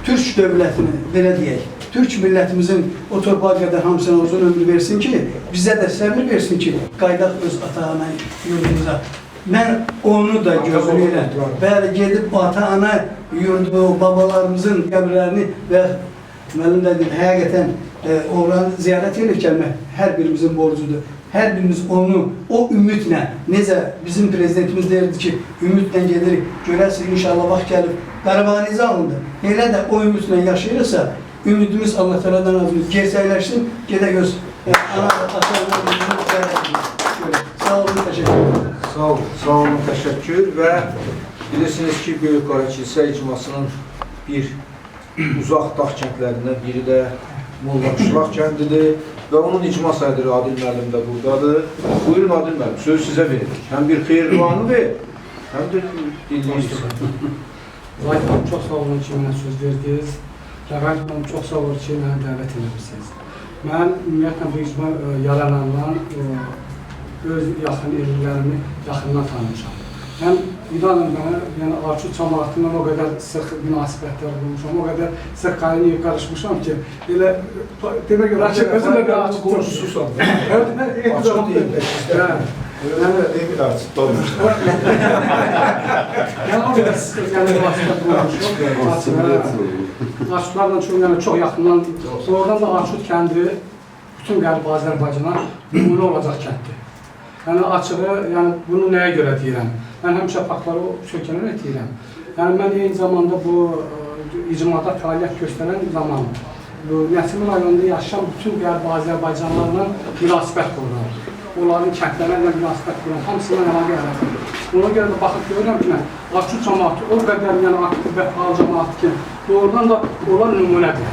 Türk dövlətini, belə deyək, Türk millətimizin o torpağı qədər hamısına uzun ömrü versin ki, bizə də səbir versin ki, qaydaq öz ata-ana yurdumuza. Mən onu da gözləyirəm. Bəli, gedib ata-ana yurdu, babalarımızın qəbirlərini və müəllim də deyil, həqiqətən oranı ziyarət edib gəlmək hər birimizin borcudur. Hər birimiz onu, o ümidlə, necə bizim prezidentimiz deyirdi ki, ümidlə gedirik, görəsiniz inşallah vaxt gəlib, Qarabağ necə alındı? Elə də o ümidlə yaşayırsa, ümidimiz Allah Teala'dan azımız gerçəkləşsin, gedək öz sağ olun, təşəkkür ederim. Sağ olun, təşəkkür və bilirsiniz ki, Böyük Qara Kilsə icmasının bir uzaq dağ kəndlərindən biri də Molla Qışlaq kəndidir və onun icma sədri Adil müəllim də buradadır. Buyurun Adil müəllim, söz sizə veririk. Həm bir xeyirduanı ver, həm də dinləyirsiniz. Zaten çok sağ olun ki, mənə söz verdiniz. Rəqət xanım, çox sağ olun ki, mənə dəvət edirsiniz. Mən ümumiyyətlə bu icma yaranandan öz yaxın evlilərimi yaxından tanımışam. Mən İranın mənə, yəni Arçut cəmaatından o qədər sıx münasibətlər bulmuşam, o qədər sıx qaynayıb qarışmışam ki, elə demək olar ki, özüm də bir Arçut Qorxususan. Evet, Açıq deyil də sizdə. Öyle deyil Arçut olmuşlar. Yəni o qədər sıx münasibət bulmuşam. Arçutlarla çox yaxından, oradan da Arçut kəndi bütün Qərbi Azərbaycana nümunə olacaq kənddir. Yəni açığı, yəni bunu nəyə görə deyirəm? Mən həmişə faktları sökənərək deyirəm. Yəni mən eyni zamanda bu icmada fəaliyyət göstərən zaman Nəsimi rayonunda yaşayan bütün Qərbi Azərbaycanlarla münasibət qururam. Onların kəndlərlə münasibət qururam, hamısından əlaqə yaratır. Ona görə də baxıb görürəm ki, Arçut cəmaatı o qədər aktiv və faal cəmaatı ki, doğrudan da onlar nümunədir.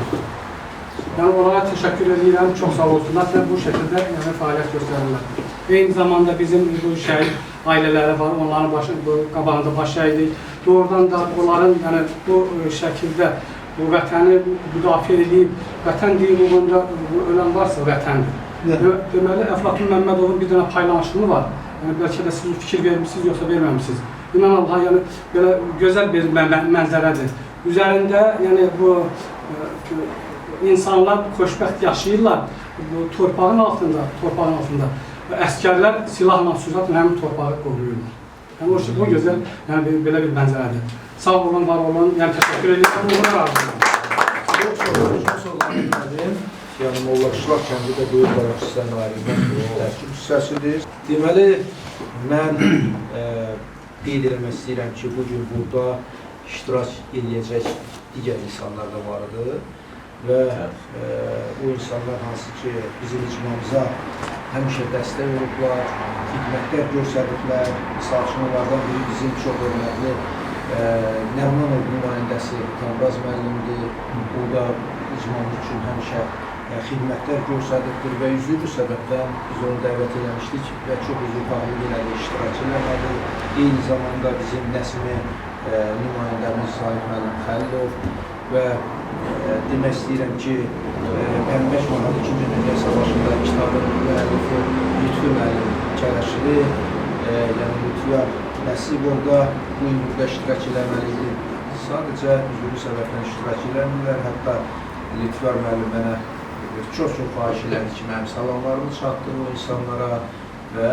Yəni onlara təşəkkür edirəm, çox sağ olsunlar və bu şəkildə fəaliyyət göstərirlər. Eyni zamanda bizim bu şəhid ailələri var, onların qabağında baş əydik. Doğrudan da onların bu şəkildə bu vətəni müdafiə edib, vətən deyil, uğrunda ölən varsa vətəndir. Deməli, Əflatun Məmmədovun bir dənə paylaşımı var. Bəlkə də siz fikir vermişsiniz, yoxsa verməmişsiniz. İnan Allah, yəni belə gözəl bir mənzərədir. Üzərində, yəni bu insanlar xoşbəxt yaşayırlar bu torpağın altında. Əskərlər silahla, sürətlə həmin torpağı qoruyurlar. Yəni o gözəl, yəni belə bir mənzərədir. Sağ olun, var olun, yəni təşəkkür edirəm, uğurlar arzulayıram. Çox sağ olun. Yəni Molla Qışlaq kəndi də Böyük Qara Kilsənin ayrılmış tərkib hissəsidir. Deməli, mən qeyd etmək istəyirəm ki, bugün burada iştirak edəcək digər insanlar da var idi. və o insanlar hansı ki, bizim icmamıza həmişə dəstək olublar, xidmətlər göstərdiklər. Misal üçün onlardan biri bizim çox hörmətli Nəmanov nümayəndəsi Tanraz müəllimdir. O da icmamız üçün həmişə xidmətlər göstərdikdir və üzlü bu səbəbdən biz onu dəvət eləmişdik və çox üzrü fəaliyyət elədi, iştirak eləmədi. Eyni zamanda bizim Nəsimi nümayəndəmiz Zahid müəllim Xəlilov və demək istəyirəm ki, 55 manat 2. Dünya Savaşında kitabın müəllifi Lütfü müəllim Kələşli, yəni Lütfiyar Nəsibov da bu il burada iştirak eləməlidir. Sadəcə üzrü səbəbdən iştirak eləmirlər. Hətta Lütfiyar müəllim mənə çox xahiş elədi ki, mənim salamlarımı çatdırın o insanlara və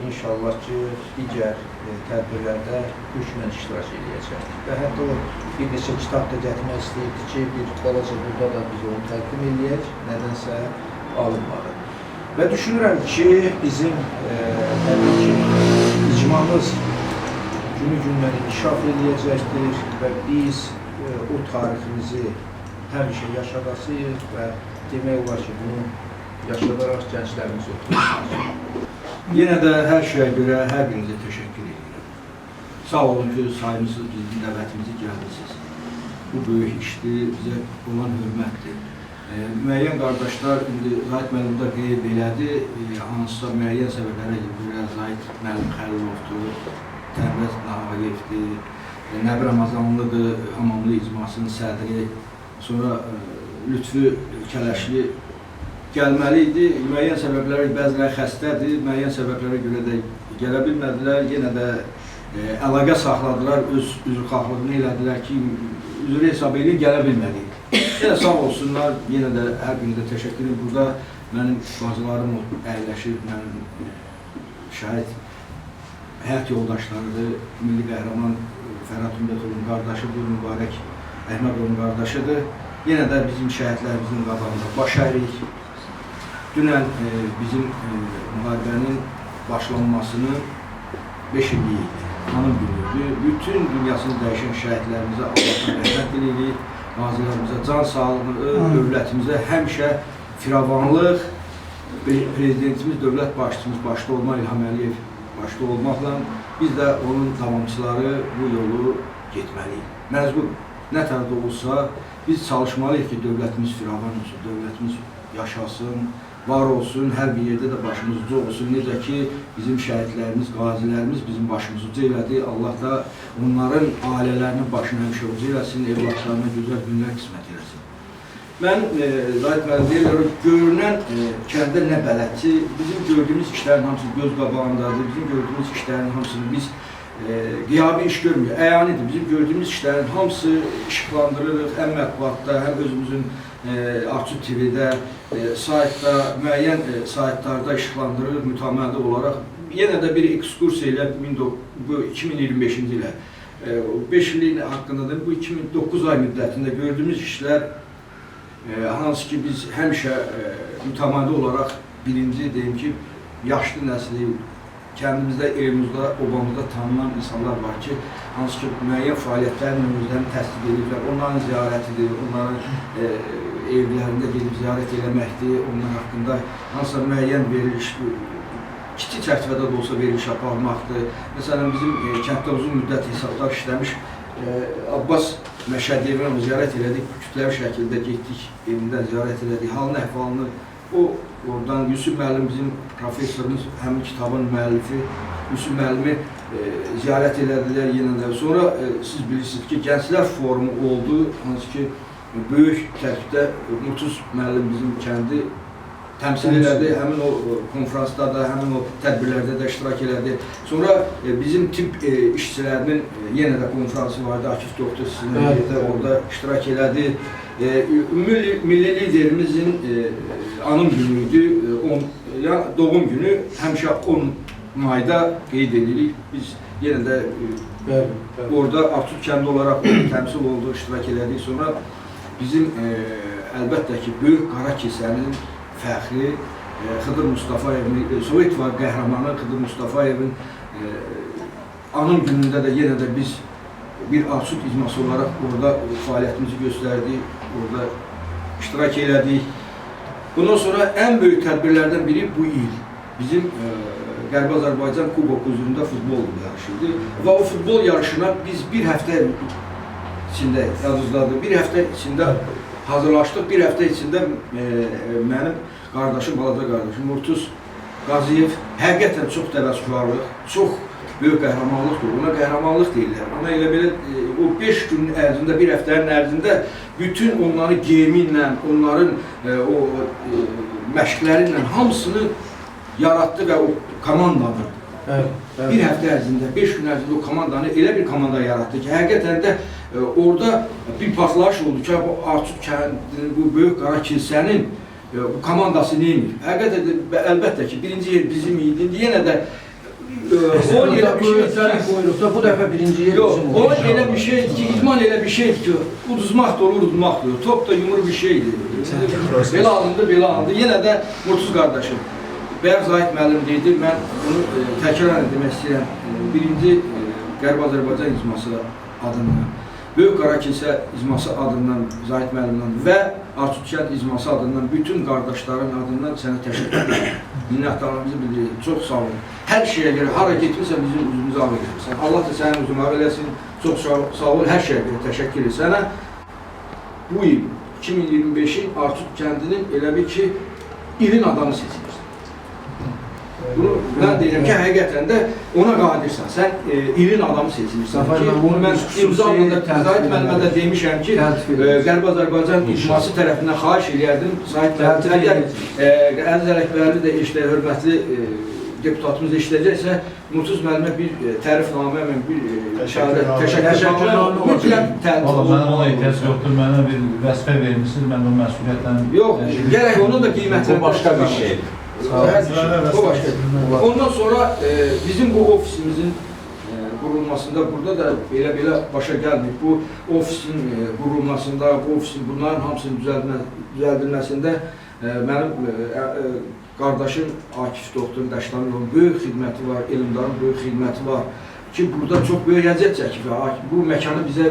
inşallah ki, digər tədbirlərdə hökmən iştirak edəcəkdir. Və hətta o bir neçə kitab da gətirmək istəyirdi ki, bir balaca burada da biz onu təqdim edək, nədənsə alınmadı. Və düşünürəm ki, bizim təbii ki, icmamız günü-gündən inkişaf edəcəkdir və biz o tariximizi həmişə yaşadasıyıq və demək olar ki, bunu yaşadaraq gənclərimiz ötürürük. Yenə də hər şeyə görə hər birinizə təşəkkür edirəm. Sağ olun ki, sayımsız bizim dəvətimizi gəldiniz. Bu böyük işdir, bizə olan hörmətdir. Müəyyən qardaşlar, indi Zahid müəllim də qeyd elədi, hansısa müəyyən səbəblərə görə Zahid müəllim Xəlilovdur, Təbriz Nağayevdir, Nəbi Ramazanlıdır, Hamamlı icmasının sədri, sonra Lütfü Kələşli gəlməli idi. Müəyyən səbəblərə, bəziləri xəstədir, müəyyən səbəblərə görə də gələ bilmədilər. Yenə də əlaqə saxladılar, öz üzrxahlığını elədilər ki, üzrü hesab edin, gələ bilmədik. Yenə sağ olsunlar, yenə də hər birinizə təşəkkür edirəm. Burada mənim bacılarım əyləşib, mənim şəhid həyat yoldaşlarıdır, milli qəhrəman Fərhad Ümbətovun qardaşıdır, Mübarək Əhmədovun qardaşıdır. Yenə də bizim şəhidlərimizin qabağında baş əyirik. Dünən bizim müharibənin başlanmasının 5 illiyi idi, hanım günüydü. Bütün dünyasını dəyişən şəhidlərimizə Allah'tan rəhmət edirik, qazilərimizə can sağlığı, dövlətimizə həmişə firavanlıq, prezidentimiz, dövlət başçımız başda olma İlham Əliyev başda olmaqla biz də onun davamçıları bu yolu getməliyik. Məzbur nə tərəfdə olsa biz çalışmalıyıq ki, dövlətimiz firavan olsun, dövlətimiz yaşasın, var olsun, hər bir yerdə də başımız ucu olsun. Necə ki, bizim şəhidlərimiz, qazilərimiz bizim başımız ucu elədi. Allah da onların ailələrinin başını həmişə ucu eləsin, evlatlarına gözəl günlər qismət eləsin. Mən Zahid müəllim deyirəm, görünən kəndə nə bələdçi, bizim gördüyümüz işlərin hamısı göz qabağındadır, bizim gördüyümüz işlərin hamısını biz qiyabi iş görmüyor, əyanidir. Bizim gördüyümüz işlərin hamısı işıqlandırırıq, həm mətbuatda, həm özümüzün Arçud TV-də, saytda, müəyyən saytlarda işıqlandırırıq mütəməlli olaraq. Yenə də bir ekskursiya ilə bu 2025-ci ilə 5 illik haqqındadır. Bu 2009 ay müddətində gördüyümüz işlər hansı ki biz həmişə mütəmadi olaraq birinci deyim ki, yaşlı nəsli, kəndimizdə, evimizdə, obamızda tanınan insanlar var ki, hansı ki müəyyən fəaliyyətlərin özlərini təsdiq edirlər, onların ziyarətidir, onların evlərində gedib ziyarət eləməkdir, onlar haqqında hansısa müəyyən veriliş, kiçik çərçivədə də olsa veriliş aparmaqdır. Məsələn, bizim kənddə uzun müddət hesablar işləmiş Abbas Məşədiyevə ziyarət elədik, kütləvi şəkildə getdik, evindən ziyarət elədik, halını, əhvalını. Oradan Yusuf müəllim, bizim professorumuz, həmin kitabın müəllifi Yusuf müəllimi ziyarət elədilər yenə də. Sonra siz bilirsiniz ki, Gənclər Forumu oldu, hansı ki, böyük tərkibdə Murtuz müəllim bizim kəndi təmsil elədi, həmin o konferansda da, həmin o tədbirlərdə də iştirak elədi. Sonra bizim tibb işçilərinin yenə də konferansı vardı, Akif Doktor sizin yerdə orada iştirak elədi. Milli liderimizin anım günüydü, doğum günü həmişə 10 mayda qeyd edirik. Biz yenə də orada Arçud kəndi olaraq təmsil oldu, iştirak elədik. Sonra bizim əlbəttə ki, Böyük Qara Kilsənin fəxri Xıdır Mustafayevin, Sovet var qəhrəmanı Xıdır Mustafayevin anım günündə də yenə də biz bir Arçut icması olarak orada fəaliyyətimizi göstərdik, orada iştirak elədik. Bundan sonra ən böyük tədbirlərdən biri bu il bizim Qərbi Azərbaycan Kubok huzurunda futbol yarışıydı və o futbol yarışına biz bir həftə içində, yadınızdadır, bir həftə içində hazırlaşdıq, bir həftə içində mənim qardaşım, balaca qardaşım Murtuz Qaziyev həqiqətən çox təvəkküllük, çox böyük qəhrəmanlıqdır. Ona qəhrəmanlıq deyirlər. Ona elə belə o 5 günün ərzində, bir həftənin ərzində bütün onların geyiminlə, onların o məşqləri ilə hamısını yarattı və o komandanı bir həftə ərzində, 5 gün ərzində o komandanı elə bir komanda yarattı ki, həqiqətən də orada bir partlayış oldu ki, bu Arçut kəndinin, bu böyük qara kilsənin bu komandası neymiş? Həqiqətən də əlbəttə ki, birinci yer bizim idi. Yenə də o elə bir şeydir ki, bu dəfə birinci yer bizim oldu. O elə bir şeydir ki, idman elə bir şeydir ki, uduzmaq da olur, udmaq da olur. Top da yumur bir şeydir. Belə alındı, belə alındı. Yenə də Murtuz qardaşım, Bəyər Zahid müəllim deyildi, mən bunu təkrar demək istəyirəm. Birinci Qərbi Azərbaycan icması adından, Böyük Qara Kilsə icması adından, Zahid müəllimdən və Arçut kənd icması adından, bütün qardaşların adından sənə təşəkkür edirəm. Minnətdarlığımızı bildiririk. Çox sağ olun. Hər şeyə görə, hara getmirsən bizim üzümüzü ağ edirsən. Allah da sənin üzünü ağ eləsin. Çox sağ ol. Hər şeyə görə təşəkkür edirəm sənə. Bu il 2025-in Arçut kəndinin elə bir ki, ilin adamı seçilir. Bunu mən deyirəm ki, həqiqətən də ona qadirsən. Sən ilin adamı seçilirsən ki, bunu mən imzamında Zahid müəllimə də demişəm ki, Qərbi Azərbaycan icması tərəfindən xahiş eləyərdim. Zahid müəllim, əgər Əziz Ələkbərli də işlə, hörmətli deputatımız işləyəcəksə, Murtuz müəllimə bir tərifnamə, bir təşəkkürnamə mütləq təlif olunmalı. Mənə ona ehtiyac yoxdur, mənə bir vəzifə vermişsiniz, mən o məsuliyyətlə... Yox, gərək onu da qiymətlə... Bu başqa bir şeydir. Ondan sonra bizim bu ofisimizin qurulmasında burada da belə başa gəlmir. Bu ofisin qurulmasında, bu ofisin bunların hamısının düzəldilməsində mənim qardaşım Akif Doktor Daşdamirovun böyük xidməti var, Elmdarın böyük xidməti var ki, burada çox böyük əziyyət çəkib. Bu məkanı bizə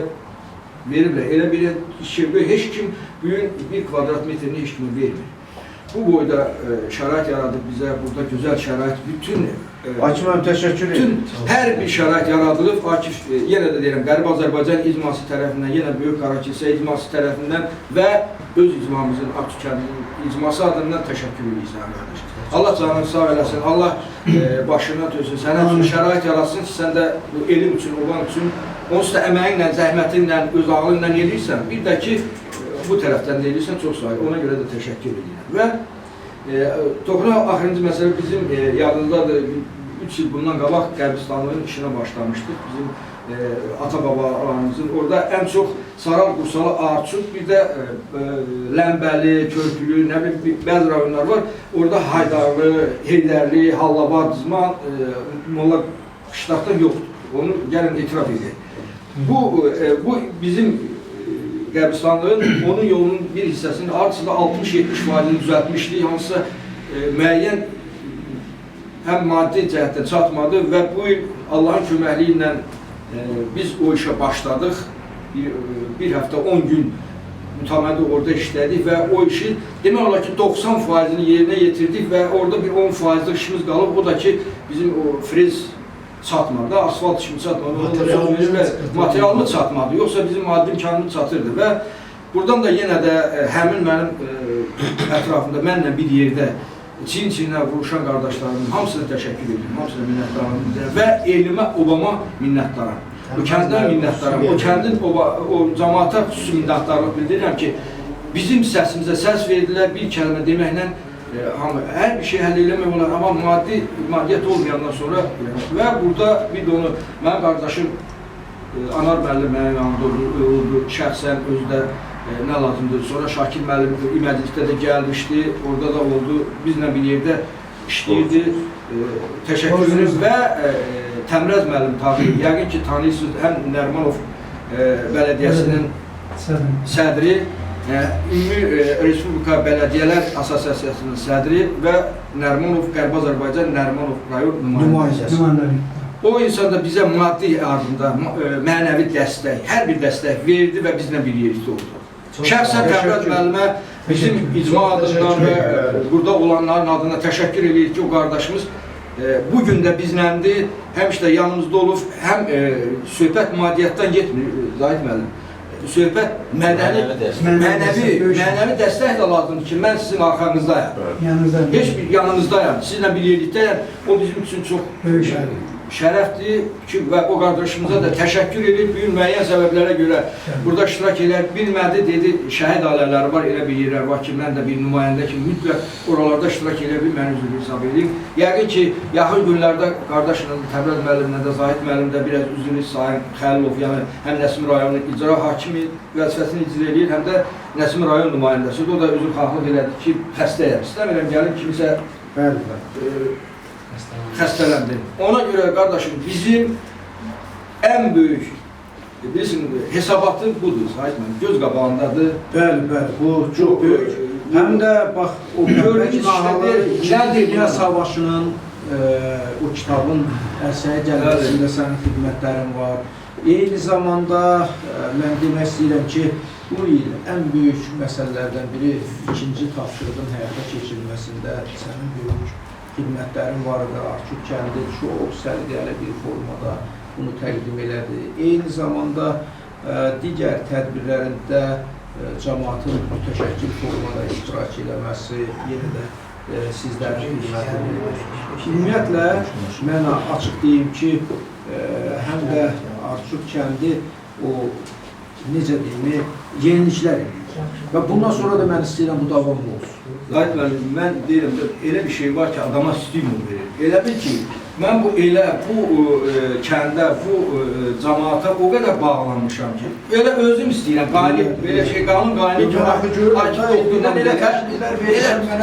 veriblər. Elə bir şey, heç kim bugün 1 kvadrat metrini heç kimi vermir. Bu boyda şərait yaradıb bizə, burada gözəl şərait, bütün təşəkkür edirəm. Hər bir şərait yaradılıb. Akif, yenə də deyirəm, Qərbi Azərbaycan icması tərəfindən, yenə Böyük Qara Kilsə icması tərəfindən və öz icmamızın, Arçut kəndinin icması adından təşəkkür edirəm, qardaş. Allah canını sağ eləsin, Allah başına dönsün, sənə üçün şərait yaratsın ki, sən də elm üçün, olan üçün, onsuz da əməyinlə, zəhmətinlə, öz ağlınla eləyirsən. Bir də ki, bu tərəfdən də eləyirsən, çox sağ ol. Ona görə də təşəkkür edirəm. Və toxuna axırıncı məsələ bizim yadınızdadır, 3 il bundan qabaq qəbristanlığın işinə başlamışdıq. Bizim ata-babalarımızın orada ən çox Saral, Qursalı, Arçut, bir də Ləmbəli, Körpülü, nə bilim, bəzi rayonlar var. Orada Haydarlı, Heydərli, Hallabad, Dizman, Molla Qışlaqdan yoxdur. Onu gəlin etiraf edək. Bu bizim qəbristanlığın, onun yolunun bir hissəsini artısında 60-70% düzəltmişdik, hansısa müəyyən həm maddi cəhətdən çatmadı və bu il Allahın köməkliyi ilə biz o işə başladıq. Bir həftə 10 gün mütəmadi orada işlədik və o işi demək olar ki 90%-ni yerinə yetirdik və orada bir 10%-lik işimiz qalıb. O da ki bizim o frez çatmadı, asfalt işimi çatmadı, materialımı çatmadı, yoxsa bizim maddi imkanımız çatırdı və buradan da yenə də həmin mənim ətrafında, mənlə bir yerdə çin-çinə vuruşan qardaşlarımın hamısına təşəkkür edirəm, hamısına minnətdarım və elmə, obama minnətdaram. O kəndən minnətdaram, o kəndin, o cəmaata xüsusi minnətdarlıq bildirirəm ki, bizim səsimizə səs verdilər, bir kəlmə deməklə hər bir şey həll eləmək olar, amma maddiyyət olmayandan sonra və burada bir də onu, mənim qardaşım Anar müəllim mənim yanımda oldu, şəxsən özü də nə lazımdır. Sonra Şakir müəllim İmədlikdə də gəlmişdi, orada da oldu, bizlə bir yerdə işləyirdi. Təşəkkür ederiz və Təmrəz müəllim tabi, yəqin ki tanıyırsınız, həm Nərmanov Bələdiyyəsinin sədri, Ümumi Respublika Bələdiyyələr Asosiasiyasının sədri və Nərmanov, Qərbi Azərbaycan Nərmanov rayon nümayəndəsi. O insan da bizə maddi yardımda, mənəvi dəstək, hər bir dəstək verdi və bizlə bir yerlikdə oldu. Şəxsən Təbriz müəllimə bizim icma adından və burada olanların adına təşəkkür edirik ki, o qardaşımız bu gün də bizləndir, həmişə yanımızda olub, həm söhbət maddiyyatdan getmir, Zahid müəllim. Söhbət mənəvi dəstək də lazımdır ki, mən sizin arxanızdayam. Heç bir yanınızdayam, sizinlə bir yerlikdəyəm. O bizim üçün çox şərəfdir ki, və o qardaşımıza da təşəkkür edib, bir müəyyən səbəblərə görə burada iştirak edər. Bilmədi, dedi, şəhid ailələri var, elə bir yerlər var ki, mən də bir nümayəndə ki, mütləq oralarda iştirak edə bil, mən üzrlü hesab edeyim. Yəqin ki, yaxın günlərdə qardaşının Təbriz müəllimlə də, Zahid müəllim də biraz üzrlü Sayın Xəlilov, yəni həm Nəsimi rayonunun icra hakimi vəzifəsini icra edir, həm də Nəsimi rayon nümayəndəsidir. O da üzrxahlıq elədi ki, xəstəyəm, istəmirəm gəlim kimisə xəstələndi. Ona görə qardaşım, bizim ən böyük hesabatı budur, Sahid müəllim, göz qabağındadır. Bəli, bu çox böyük. Həm də bax, o gördüyünüz İkinci Dünya Savaşının o kitabın ərsəyə gəlməsində sənin xidmətlərin var. Eyni zamanda mən demək istəyirəm ki, bu il ən böyük məsələlərdən biri ikinci tapşırığın həyata keçirilməsində sənin böyük xidmətlərin var idi. Arçuk kəndi çox səliqəli bir formada bunu təqdim elədi. Eyni zamanda digər tədbirlərində cəmaatın mütəşəkkil formada iştirak eləməsi yenə də sizlərin xidmətidir. Ümumiyyətlə, mən açıq deyim ki, həm də Arçuk kəndi o, necə deyim, yeniliklər edir. Və bundan sonra da mən istəyirəm bu davamlı olsun. Zahid müəllim, mən deyirəm ki, elə bir şey var ki, adama stimul verir. Elə bil ki, mən bu kəndə, bu cəmaata o qədər bağlanmışam ki, elə özüm istəyirəm, belə şey, qanun qayını kimi akif olduğundan elə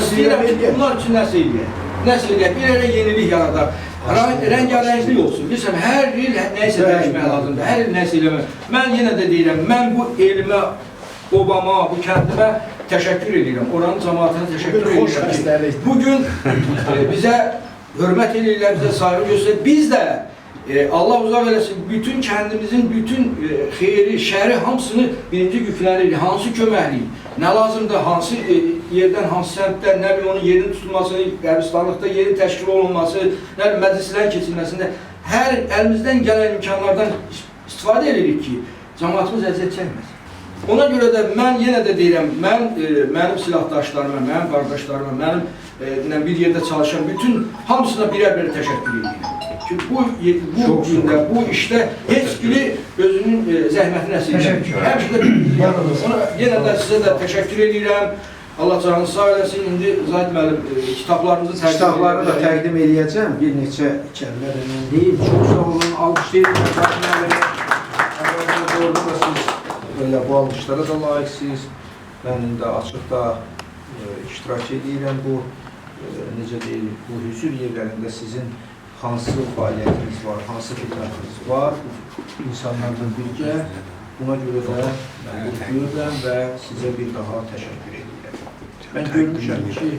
istəyirəm ki, bunlar üçün nəsə eləyək. Nəsə eləyək, bir elə yenilik yaradar. Rəngarənglik olsun. Bilirsən, hər il nəyisə dəyişmək lazımdır, hər il nəyisə eləmək. Mən yenə də deyirəm, mən bu elmə, Obama, bu kəndimə təşəkkür edirəm, oranın cəmaatına təşəkkür edirəm ki, bugün bizə hörmət edirlər, bizə saygı göstərir. Biz də Allah uzaq eləsin, bütün kəndimizin bütün xeyri, şəri hamısını birinci yüklənir, hansı köməklik, nə lazımdır, hansı yerdən, hansı səmtdən, nə bilim onun yerinin tutulması, qəbristanlıqda yerin təşkil olunması, nə bilim məclislərin keçilməsində hər əlimizdən gələn imkanlardan istifadə edirik ki, cəmaatımız əziyyət çəkməsin. Ona görə də mən yenə də deyirəm, mənim silahdaşlarıma, mənim qardaşlarıma, mənim bir yerdə çalışan bütün hamısına birər-bir təşəkkür edirəm. Ki, bu gündə, bu işdə heç biri özünün zəhmətini əsirləmir. Həmişə də bir yenə də sizə də təşəkkür edirəm. Allah canınızı sağ eləsin. İndi Zahid müəllim kitabları da təqdim edəcəm. Bir neçə kəlmə də mən deyim. Çox sağ olun, alqışlayın. Zahid müəllimi. Orada da siz elə bu alqışlara da layiqsiniz. Mən indi açıqda iştirak edirəm bu, necə deyil, bu hüzur yerlərində sizin hansı fəaliyyətiniz var, hansı xidmətiniz var, insanlarla birgə. Buna görə də mən mutluyum və sizə bir daha təşəkkür edirəm. Mən görmüşəm ki,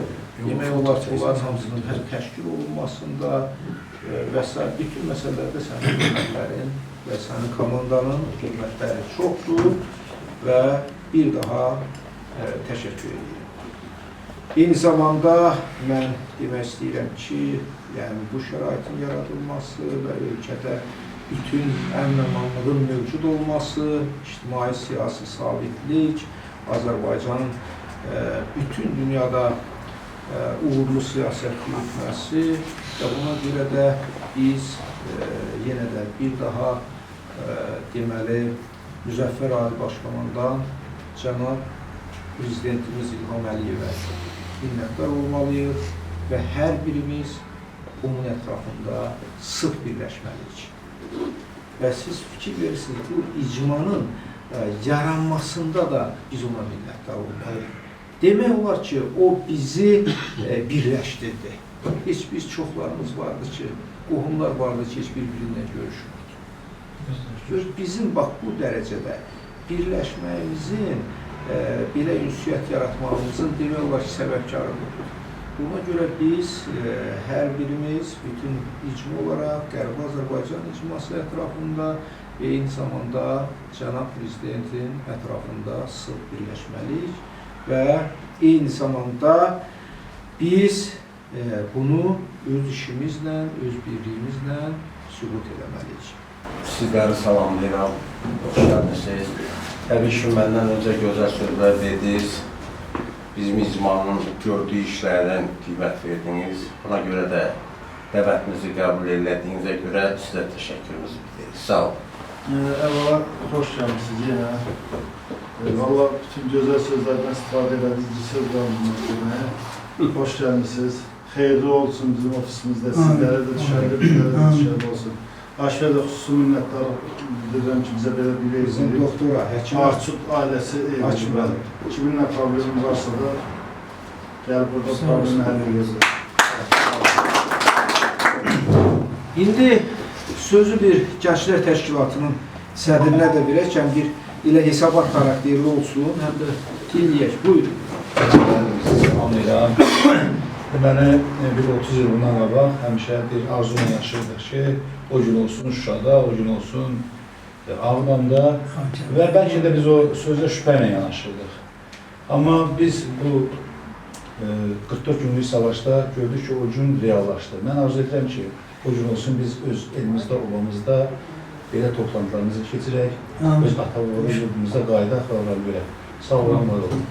demək olar ki, onların hamısının təşkil olunmasında və s. bütün məsələlərdə sənin xidmətlərin və sənin komandanın xidmətləri çoxdur və bir daha təşəkkür edirəm. Eyni zamanda mən demək istəyirəm ki, yəni bu şəraitin yaradılması və ölkədə bütün əmin-amanlığın mövcud olması, ictimai siyasi sabitlik, Azərbaycanın bütün dünyada uğurlu siyasət yürütməsi və buna görə də biz yenə də bir daha deməli Müzəffər Ali Başkomandan cənab Prezidentimiz İlham Əliyevə minnətdar olmalıyıq və hər birimiz onun ətrafında sıx birləşməliyik. Və siz fikir verirsiniz, bu icmanın yaranmasında da biz ona minnətdar olmalıyıq. Demək olar ki, o bizi birləşdirdi. Biz çoxlarımız vardı ki, qohumlar vardı ki, heç bir-birinlə görüşmürdü. Bizim bax bu dərəcədə birləşməyimizin, belə ünsiyyət yaratmağımızın demək olar ki, səbəbkarı budur. Buna görə biz hər birimiz bütün icma olaraq Qərbi Azərbaycan icması ətrafında və eyni zamanda cənab prezidentin ətrafında sıx birləşməliyik və eyni zamanda biz bunu öz işimizlə, öz birliyimizlə sübut eləməliyik. Sizləri salamlayıram, xoş gəlmişsiniz. Təbii ki, məndən öncə gözəl sözlər dediniz. Bizim icmanın gördüyü işlərdən qiymət verdiniz. Buna görə də dəvətimizi qəbul elədiyinizə görə sizə təşəkkürümüzü bildiririk. Sağ olun. Əvvəla, xoş gəlmişsiniz yenə. Valla bütün gözəl sözlərdən istifadə edədiniz, söz qalmıyor. Xoş gəlmişsiniz. Xeyirli olsun bizim ofisimizdə. Sizlərə də düşərli, bizlərə də düşərli olsun. Aşkar da xüsusi minnətdarlıq bildirirəm ki, bizə belə bir Bizim doktora, həkim Arçut ailəsi evində. Kiminlə problemim varsa da gəlib burada problemi həll edirlər. İndi sözü bir Gənclər Təşkilatının sədrinə də verək, həm bir elə hesabat xarakterli olsun, həm də dinləyək. Buyurun. Salamlayıram. Deməli, bir 30 il bundan qabaq həmişə bir arzuyla yaşayırdıq ki, o gün olsun Şuşada, o gün olsun Ağdamda və bəlkə də biz o sözlə şübhə ilə yanaşırdıq. Amma biz bu 44 günlük savaşda gördük ki, o gün reallaşdı. Mən arzu edirəm ki, o gün olsun biz öz elimizdə, obamızda belə toplantılarımızı keçirək, öz atalıqları yurdumuzda qayıdaq və onları görək. Sağ olun, var olun.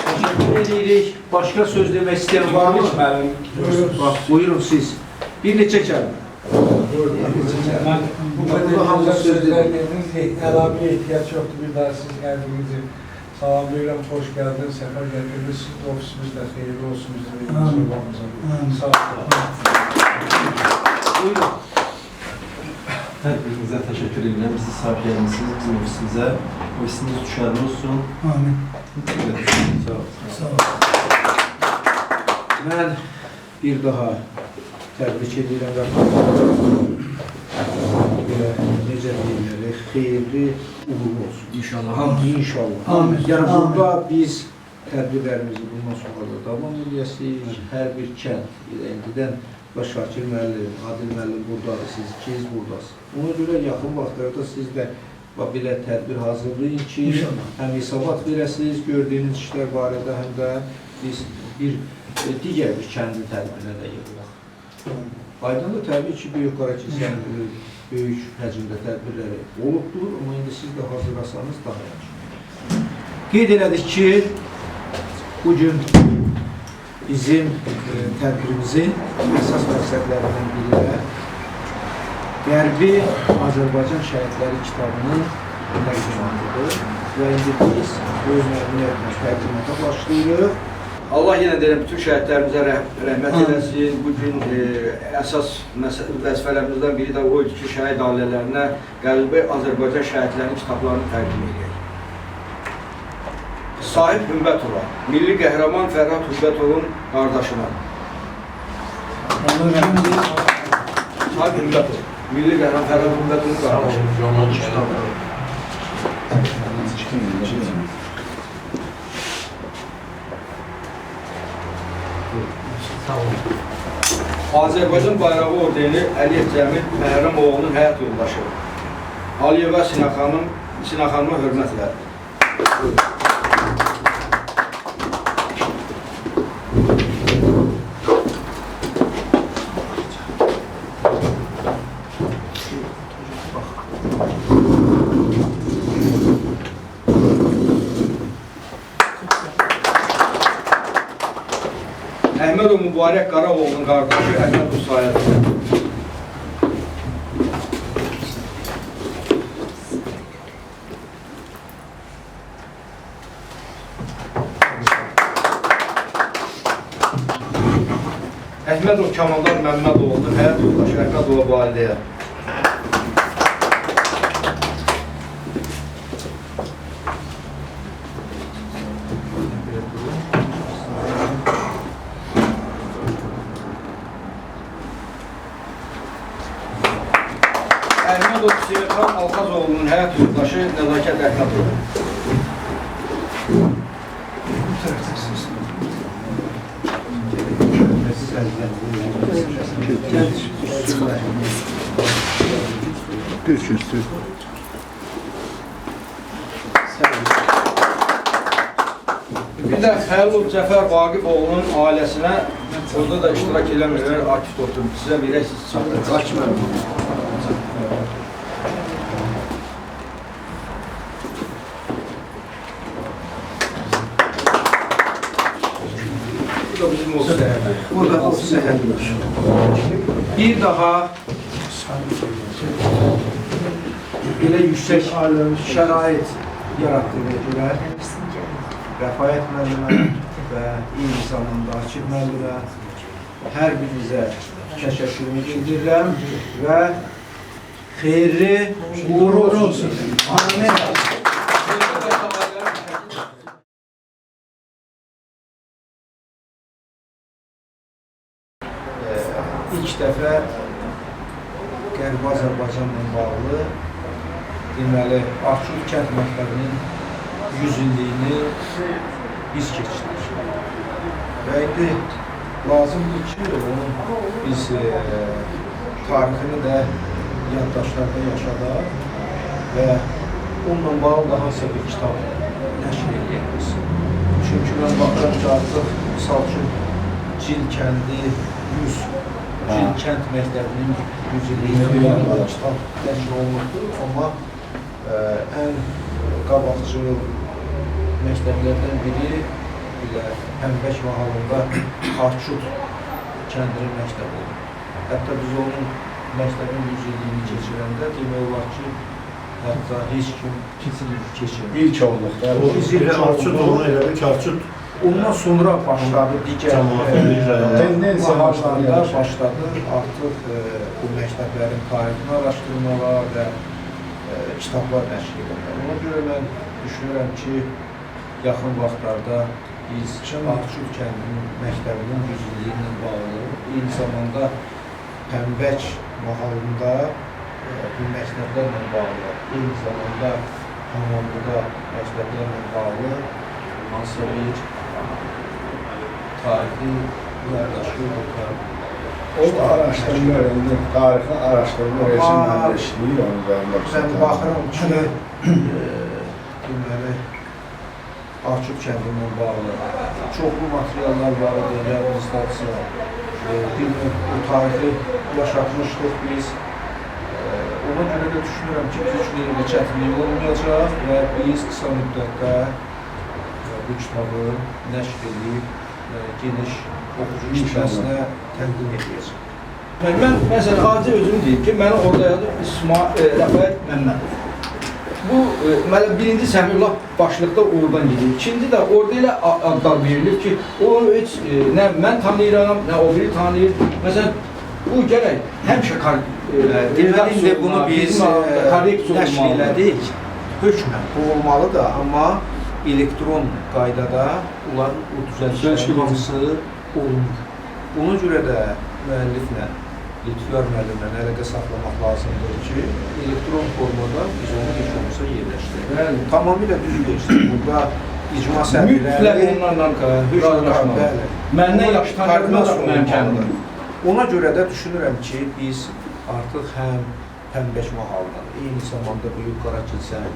Təşəkkür edirik. Başqa söz demək istəyən var mı? Buyurun siz. Bir neçə kəlmə. Bu qədər sözlər dediniz, əlavə ehtiyac yoxdur. Bir daha siz qərbinizi salamlayıram, xoş gəldiniz, səfər gətirdiniz. Ofisimizdə xeyirli olsun bizim evimizə. Sağ olun. Buyurun. Hər birinizə təşəkkür edirəm. Bizi sahib gəlmişsiniz bizim ofisimizə. Ofisiniz düşərli olsun. Amin. Sağ olun. Mən bir daha təbrik edirəm və necə deyilir, xeyirli, uğurlu olsun. İnşallah. İnşallah. Amin. Yəni burada biz tədbirlərimizi bundan sonra da davam edəcəyik. Hər bir kənd, indidən və Şakir müəllim, Adil müəllim buradadır, siz ikiniz buradasınız. Ona görə yaxın vaxtlarda siz də belə tədbir hazırlayın ki, həm hesabat verəsiniz gördüyünüz işlər barədə, həm də biz digər bir kəndin tədbirinə də yığılaq. Aydındır, təbii ki, Böyük Qarakilsən böyük həcmdə tədbirləri olubdur, amma indi siz də hazırlasanız daha yaxşı. Qeyd elədik ki, bugün bizim tədbirimizin əsas məqsədlərindən biri də Qərbi Azərbaycan şəhidləri kitabının təqdimatıdır və indi biz öz məlumiyyətlə təqdimata başlayırıq. Allah yenə deyirəm, bütün şəhidlərimizə rəhmət eləsin. Bugün əsas vəzifələrimizdən biri də o idi ki, şəhid ailələrinə Qərbi Azərbaycan şəhidlərinin kitablarını təqdim edək. Sahib Hümbətova, milli qəhrəman Fərhad Hümbətovun qardaşına. Sahib Hümbətov, milli qəhrəman Fərhad Hümbətovun qardaşına. Azərbaycan bayrağı ordeni Əliyev Cəmil Məhərrəmoğlu'nun həyat yoldaşı. Aliyeva Sinaxanıma hörmətlə. Əhmədov Mübarək Qaravoğlu'nun qardaşı Əhməd Hüsayət. Əhmədov Kamaldar Məmmədoğlu'nun həyat yoldaşı Əhmədova validəyə. Əhmədov Seyirxan Alxazoğlu'nun həyat yoldaşı Nəzakət Əhmədova. Bir də Xəlil Cəfər Vaqifoğlu'nun ailəsinə orada da iştirak eləmirlər, Akif doktor. Sizə verək, siz çatdırın. Qaçmayın. Bu da bizim olsun. Burada olsun. Bir daha Belə yüksək şərait yaratdığına görə Rəfayət müəllimə və eyni zamanda Akif müəllimə hər birinizə təşəkkürümü bildirirəm və xeyirli uğurlu olsun. Amin. İlk dəfə Qərbi Azərbaycanla bağlı deməli, Arçul Kənd Məktəbinin 100 illiyini biz keçdik. Və indi lazımdır ki, onun biz tarixini də yaddaşlarda yaşadaq və onunla bağlı da hansısa bir kitab nəşr edəyimiz. Çünki mən baxıram ki, artıq misal üçün Cil kəndi 100 Cil kənd məktəbinin 100 illiyini kitab nəşr olunubdur. Amma ən qabaqcıl məktəblərdən biri Pəmbək mahalında Arçut kəndinin məktəbi oldu. Hətta biz onun məktəbin 100 illiyini keçirəndə demək olar ki, hətta heç kim keçirmir. İlk olduq da. Arçut onu elədi ki, Arçut ondan sonra başladı digər mahallarda başladı artıq bu məktəblərin tarixini araşdırmalar və kitablar nəşr edirlər. Ona görə mən düşünürəm ki, yaxın vaxtlarda biz Arçut kəndinin məktəbinin 100 illiyi ilə bağlı, eyni zamanda Pəmbək mahalında bu məktəblərlə bağlı, eyni zamanda Hamamlıda məktəblərlə bağlı hansısa bir tarixi yərdaşı yoxdur. O araşdırma öğrendi, tarixi araşdırma resimlerinde işleyir onun üzerinde. Mən baxıram ki, deməli, Arçut kəndindən bağlı çoxlu materiallar var idi, yadınızdadırsa. Bu tarixi yaşatmışdıq biz. Ona görə də düşünürəm ki, biz üçün elə çətinlik olmayacaq və biz qısa müddətdə bu kitabı nəşr edib geniş oxucu kitləsinə təqdim edəcək. Mən məsələn, adi özüm deyim ki, məni orada yazıb Rəfayət Məmmədov. Bu, birinci Səmiyullah başlıqda oradan gedir. İkinci də orada elə adlar verilir ki, onu heç nə mən tanıyıram, nə o biri tanıyır. Məsələn, bu gərək həmişə deməli, bunu biz nəşr elədik. Hökmən bu olmalıdır, amma elektron qaydada onların o düzəlişlərin hamısı olunur. Ona görə də müəlliflə, Lütfiyar müəllimlə əlaqə saxlamaq lazımdır ki, elektron formada biz onu heç olmasa yerləşdirək. Tamamilə düz deyirsən. Burada icma səhvləri onlarla məndən yaxşı tanıyırlar mənim kəndim. Ona görə də düşünürəm ki, biz artıq həm Pəmbək mahalından, eyni zamanda Böyük Qarakilsən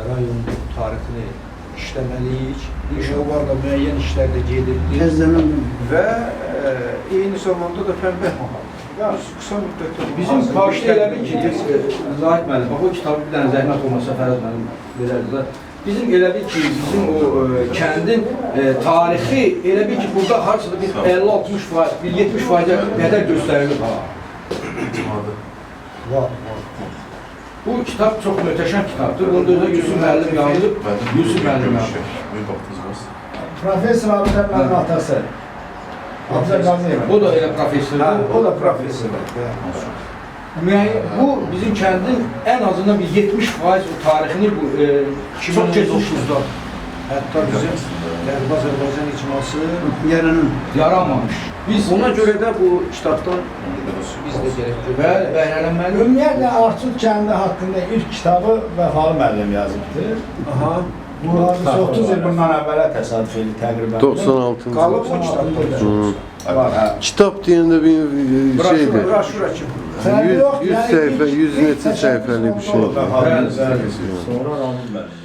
rayon tarixini işləməliyik. Var da müəyyən işlər də gedirdi və eyni zamanda da Pəmbək mahalı. Qısa müddətdə bizim qarşıda elə bil ki, Zahid müəllim, bax o kitabı bir dənə zəhmət olmasa Fərəz müəllim verərdilər. Bizim elə bil ki, bizim o kəndin tarixi elə bil ki, burada harsada bir 50-60%, bir 70%-ə qədər göstərilir. Var. Bu kitab çox möhtəşəm kitabdır. Bunu da Yusuf müəllim yazıb, Yusuf müəllim yazıb. Profesör Abdülhamid'in atası. Abdülhamid. O da elə professordur. O da professordur. Bu bizim kəndin ən azından bir 70% o tarixini çox keçmişizdə. Hətta bizim Qərbi Azərbaycan icması yaranmamış. Biz ona görə də bu kitabdan biz də gərək görək. Ümumiyyətlə Arçut kəndi haqqında ilk kitabı Vəfalı müəllim yazıbdır. Aha. Bu hadise 30 il bundan əvvələ təsadüf edildi təqribən. 96-cı. Qalıb mı kitabda? Var, hə. Kitap deyəndə bir şeydir. Broşura kimi. 100 səhifə, 100 neçə səhifəlik bir şeydir. Bəli, bəli. Sonra Ramil müəllim.